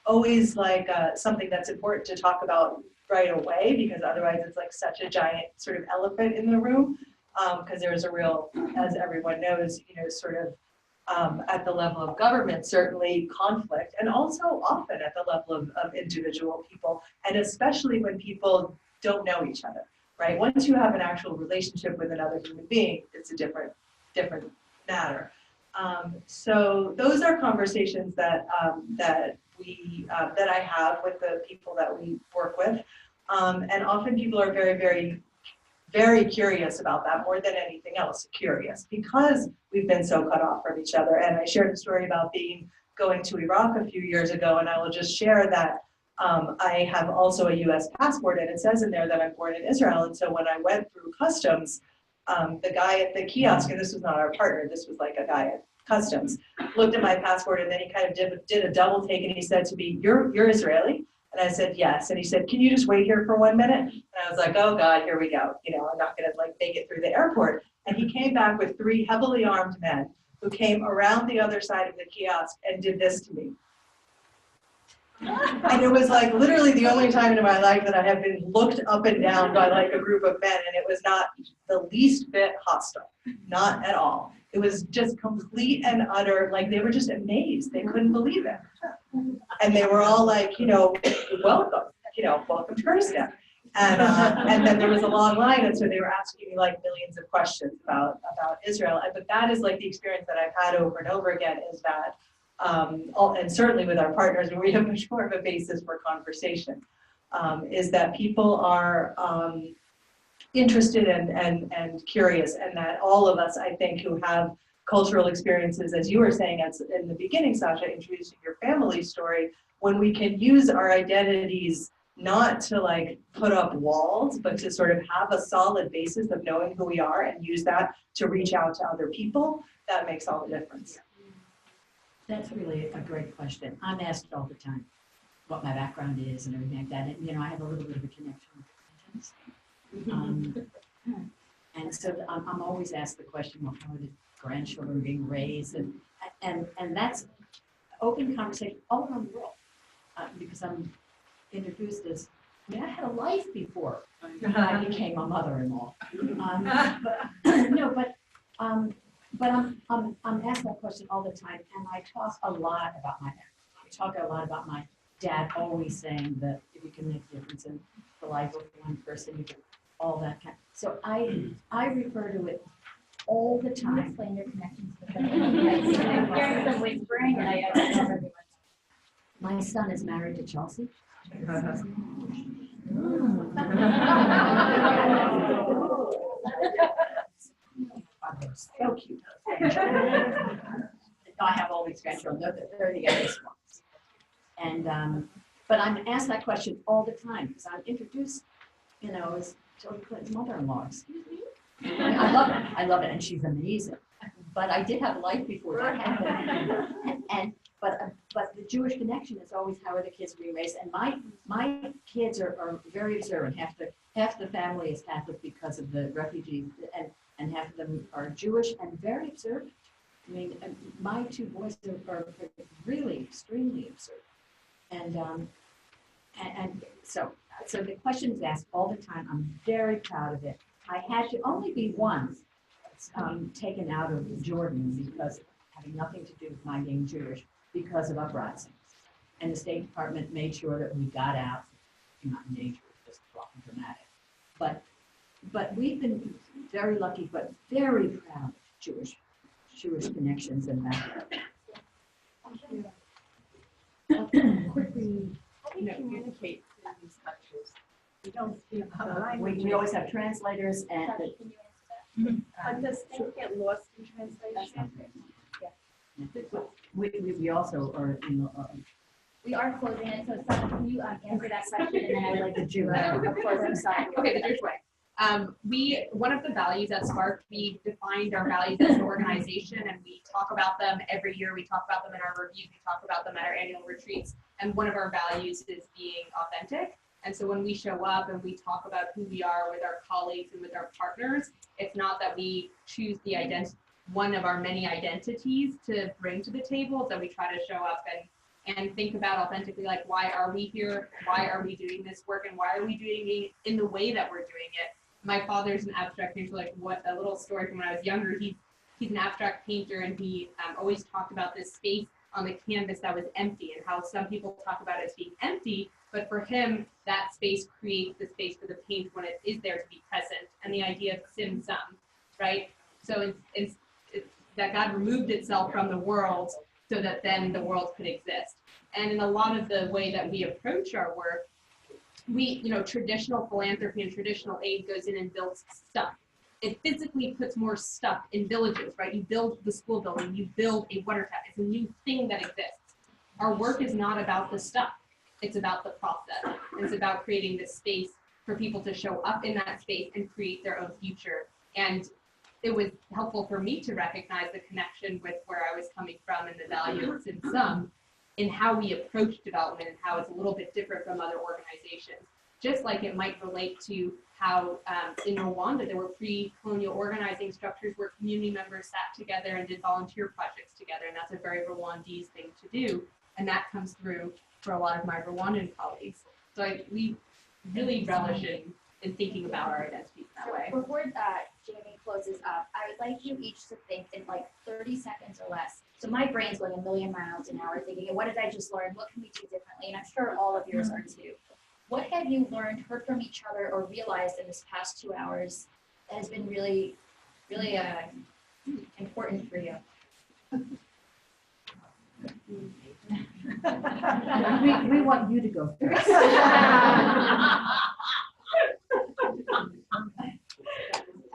always like something that's important to talk about right away, because otherwise it's like such a giant sort of elephant in the room, because there's a real, as everyone knows, sort of at the level of government, certainly conflict, and also often at the level of individual people, and especially when people don't know each other, right? Once you have an actual relationship with another human being, it's a different matter. So those are conversations that that I have with the people that we work with, and often people are very, very, very curious about that, more than anything else, curious, because we've been so cut off from each other. And I shared a story about going to Iraq a few years ago, and I will just share that I have also a U.S. passport, and it says in there that I'm born in Israel. And so when I went through customs, the guy at the kiosk, and this was not our partner, this was like a guy at customs, looked at my passport, and then he kind of did a double take, and he said to me, you're Israeli? And I said, yes. And he said, can you just wait here for 1 minute? And I was like, oh God, here we go. I'm not gonna make it through the airport. And he came back with 3 heavily armed men who came around the other side of the kiosk and did this to me. And it was like literally the only time in my life that I have been looked up and down by like a group of men, and it was not the least bit hostile, not at all. It was just complete and utter, like they were just amazed. They couldn't believe it. And they were all like, welcome, welcome to Kirsten. And then there was a long line, and so they were asking me like millions of questions about Israel. But that is like the experience that I've had over and over again, is that, and certainly with our partners, where we have much more of a basis for conversation, is that people are interested and curious, and that all of us, I think, who have cultural experiences, as you were saying in the beginning, Sasha, introducing your family story, when we can use our identities not to like put up walls, but to sort of have a solid basis of knowing who we are and use that to reach out to other people, that makes all the difference. That's really a great question. I'm asked all the time what my background is and everything like that. And, I have a little bit of a connection with the and so I'm always asked the question, well, how are the grandchildren being raised? And that's open conversation all around the world, because I'm introduced as, I had a life before I became a mother-in-law. But I'm asked that question all the time, and I talk a lot about my dad. I talk a lot about my dad always saying that if you can make a difference in the life of one person, you can all that kind. So I refer to it all the time. Explain your connections with them. I'm hearing some whispering, and I don't know everyone. My son is married to Chelsea. So cute. I have all these grandchildren. They're the youngest ones. And but I'm asked that question all the time, because I'm introduced, as Hillary Clinton's mother-in-law. Excuse me. I love it, and she's amazing. But I did have a life before that happened, but the Jewish connection is always, how are the kids being raised? And my kids are very observant. Half the family is Catholic because of the refugees, and and half of them are Jewish and very observant. I mean, my two boys are really extremely observant. And so the question is asked all the time. I'm very proud of it. I had to only be once taken out of Jordan because having nothing to do with my being Jewish because of uprisings. And the State Department made sure that we got out, not major, just rough and dramatic. But we've been very lucky, but very proud of Jewish connections and background. Quickly, how do you communicate through these lectures? You don't speak the language. We always have translators and. Does things get lost in translation? We also are in the. We are closing it, so Sasha, can you answer that question, and then I would like to do a closing side. Okay, the Jewish way. One of the values at Spark, we defined our values as an organization, and we talk about them every year. We talk about them in our reviews. We talk about them at our annual retreats. And one of our values is being authentic. And so when we show up and we talk about who we are with our colleagues and with our partners, it's not that we choose the one of our many identities to bring to the table, that we try to show up and think about authentically, like, why are we here? Why are we doing this work? And why are we doing it in the way that we're doing it? My father's an abstract painter. Like, what a little story from when I was younger. He's an abstract painter, and he always talked about this space on the canvas that was empty, and how some people talk about it as being empty, but for him, that space creates the space for the paint when it is there to be present. And the idea of sim sum, right? So it's that God removed itself from the world so that then the world could exist. And in a lot of the way that we approach our work, traditional philanthropy and traditional aid goes in and builds stuff. It physically puts more stuff in villages, right? You build the school building, you build a water tap. It's a new thing that exists. Our work is not about the stuff. It's about the process. It's about creating this space for people to show up in that space and create their own future. And it was helpful for me to recognize the connection with where I was coming from and the values in some, in how we approach development and how it's a little bit different from other organizations. Just like it might relate to how in Rwanda there were pre-colonial organizing structures where community members sat together and did volunteer projects together, and that's a very Rwandese thing to do, and that comes through for a lot of my Rwandan colleagues. So we really relish in thinking about our identities that way. Before Jamie closes up, I would like you each to think in like 30 seconds or less. So my brain's going a million miles an hour thinking, what did I just learn? What can we do differently? And I'm sure all of yours are too. What have you learned, heard from each other, or realized in this past 2 hours that has been really, really important for you? We want you to go first.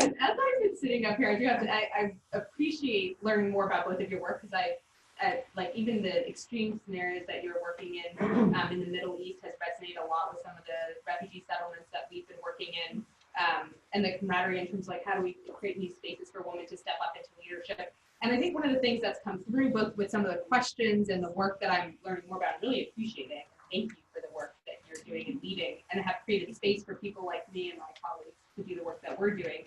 As I've been sitting up here, I appreciate learning more about both of your work, because like even the extreme scenarios that you're working in the Middle East has resonated a lot with some of the refugee settlements that we've been working in, and the camaraderie in terms of like, how do we create new spaces for women to step up into leadership. And I think one of the things that's come through both with some of the questions and the work that I'm learning more about, and really appreciating, thank you for the work that you're doing and leading, and have created space for people like me and my colleagues to do the work that we're doing,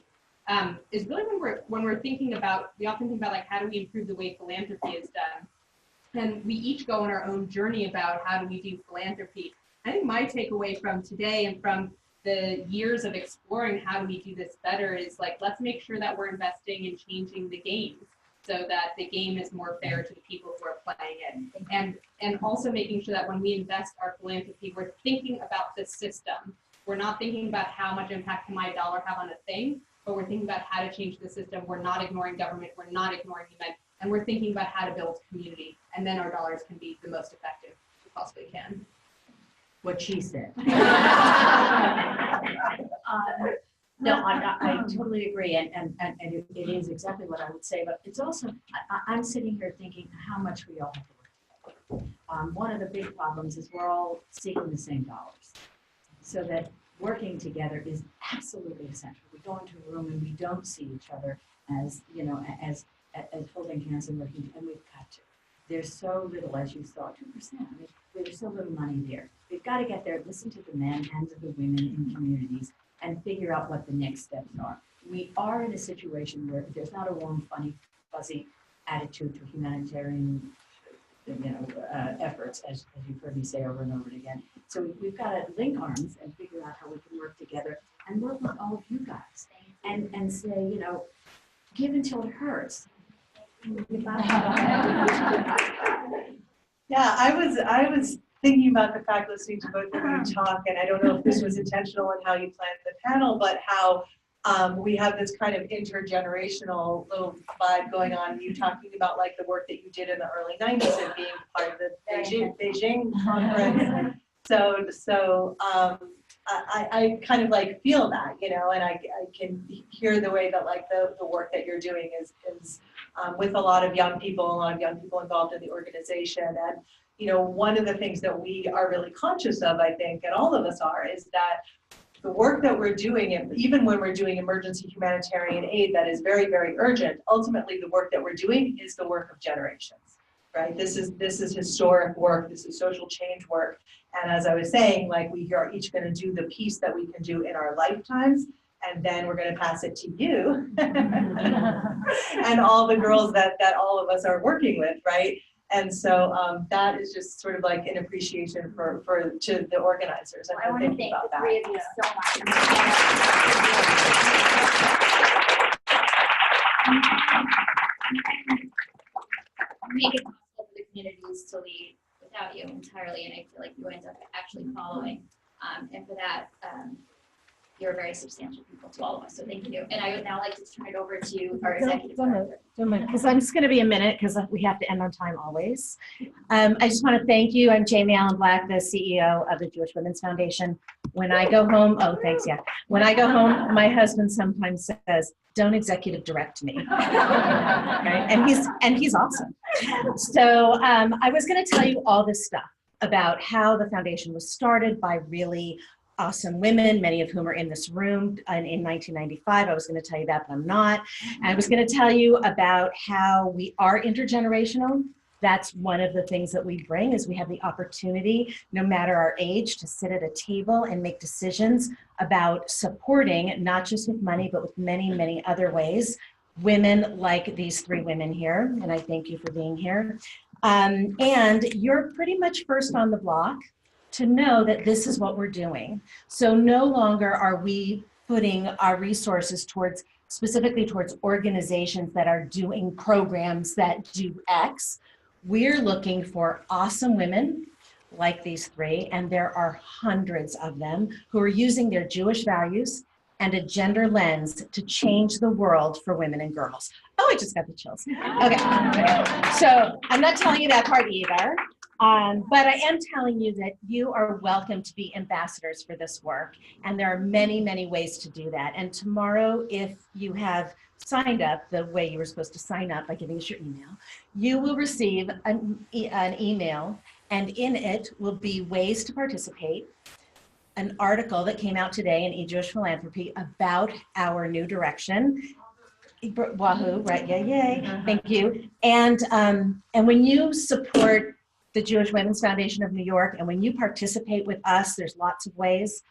is really when we're thinking about, we often think about like, how do we improve the way philanthropy is done? And we each go on our own journey about how do we do philanthropy. I think my takeaway from today and from the years of exploring how do we do this better is like, let's make sure that we're investing in changing the game so that the game is more fair to the people who are playing it. And also making sure that when we invest our philanthropy, we're thinking about the system. We're not thinking about how much impact can my dollar have on a thing, but we're thinking about how to change the system. We're not ignoring government, we're not ignoring human, and we're thinking about how to build community, and then our dollars can be the most effective we possibly can. What she said. No, I totally agree, and it is exactly what I would say, but it's also, I'm sitting here thinking how much we all have to work together. One of the big problems is we're all seeking the same dollars, so that working together is absolutely essential. We go into a room and we don't see each other as, as holding hands and working, and we've got to. There's so little, as you saw, 2%. I mean, there's so little money there. We've got to get there, listen to the men and to the women in communities, and figure out what the next steps are. we are in a situation where there's not a warm, funny, fuzzy attitude to humanitarian, efforts, as you've heard me say over and over again. So we've got to link arms and figure out how we can work together and work with all of you guys and say, give until it hurts. Yeah, I was thinking about the fact, listening to both of you talk, and I don't know if this was intentional in how you planned the panel, but how we have this kind of intergenerational little vibe going on. You talking about like the work that you did in the early 90s and being part of the Beijing conference. So I kind of like feel that, and I can hear the way that like the work that you're doing is with a lot of young people involved in the organization. And one of the things that we are really conscious of, I think, and all of us are, is that the work that we're doing, and even when we're doing emergency humanitarian aid that is very, very urgent, ultimately the work that we're doing is the work of generations, right? This is historic work, this is social change work. And as I was saying, like we are each going to do the piece that we can do in our lifetimes, and then we're going to pass it to you and all the girls that all of us are working with, right? And so that is just sort of like an appreciation to the organizers. And I want to thank the three of you so much. Make it possible for the communities to lead without you entirely, and I feel like you end up actually following. And for that, you're very substantial people to all of us, so thank you. And I would now like to turn it over to our executive director. Because I'm just going to be a minute because we have to end on time always. I just want to thank you. I'm Jamie Allen Black, the CEO of the Jewish Women's Foundation. When I go home, when I go home, my husband sometimes says, "Don't executive direct me," right? And he's awesome. So I was going to tell you all this stuff about how the foundation was started by really awesome women, many of whom are in this room. And in 1995, I was going to tell you that, but I'm not. I was going to tell you about how we are intergenerational. That's one of the things that we bring, is we have the opportunity, no matter our age, to sit at a table and make decisions about supporting, not just with money, but with many, many other ways, women like these three women here. And I thank you for being here. And you're pretty much first on the block to know that this is what we're doing. So no longer are we putting our resources specifically towards organizations that are doing programs that do X. We're looking for awesome women like these three, and there are hundreds of them who are using their Jewish values and a gender lens to change the world for women and girls. Oh, I just got the chills. Okay. So I'm not telling you that part either. But I am telling you that you are welcome to be ambassadors for this work. And there are many, many ways to do that. And tomorrow, if you have signed up the way you were supposed to sign up by giving us your email, you will receive an email, and in it will be ways to participate, an article that came out today in E-Jewish Philanthropy about our new direction. Wahoo, right, yay, thank you. And when you support the Jewish Women's Foundation of New York, and when you participate with us, there's lots of ways,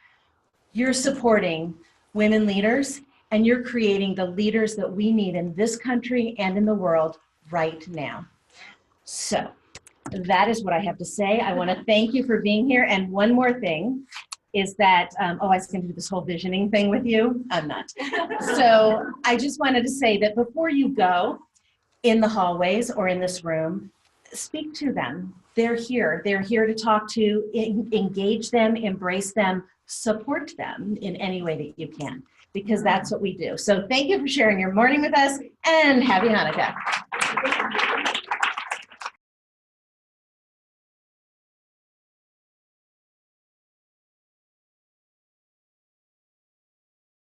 you're supporting women leaders, and you're creating the leaders that we need in this country and in the world right now. So that is what I have to say. I want to thank you for being here. And one more thing is that, I was going to do this whole visioning thing with you. I'm not. So I just wanted to say that before you go in the hallways or in this room, speak to them. They're here. They're here to talk to, engage them, embrace them, support them in any way that you can, because that's what we do. So thank you for sharing your morning with us, and happy Hanukkah.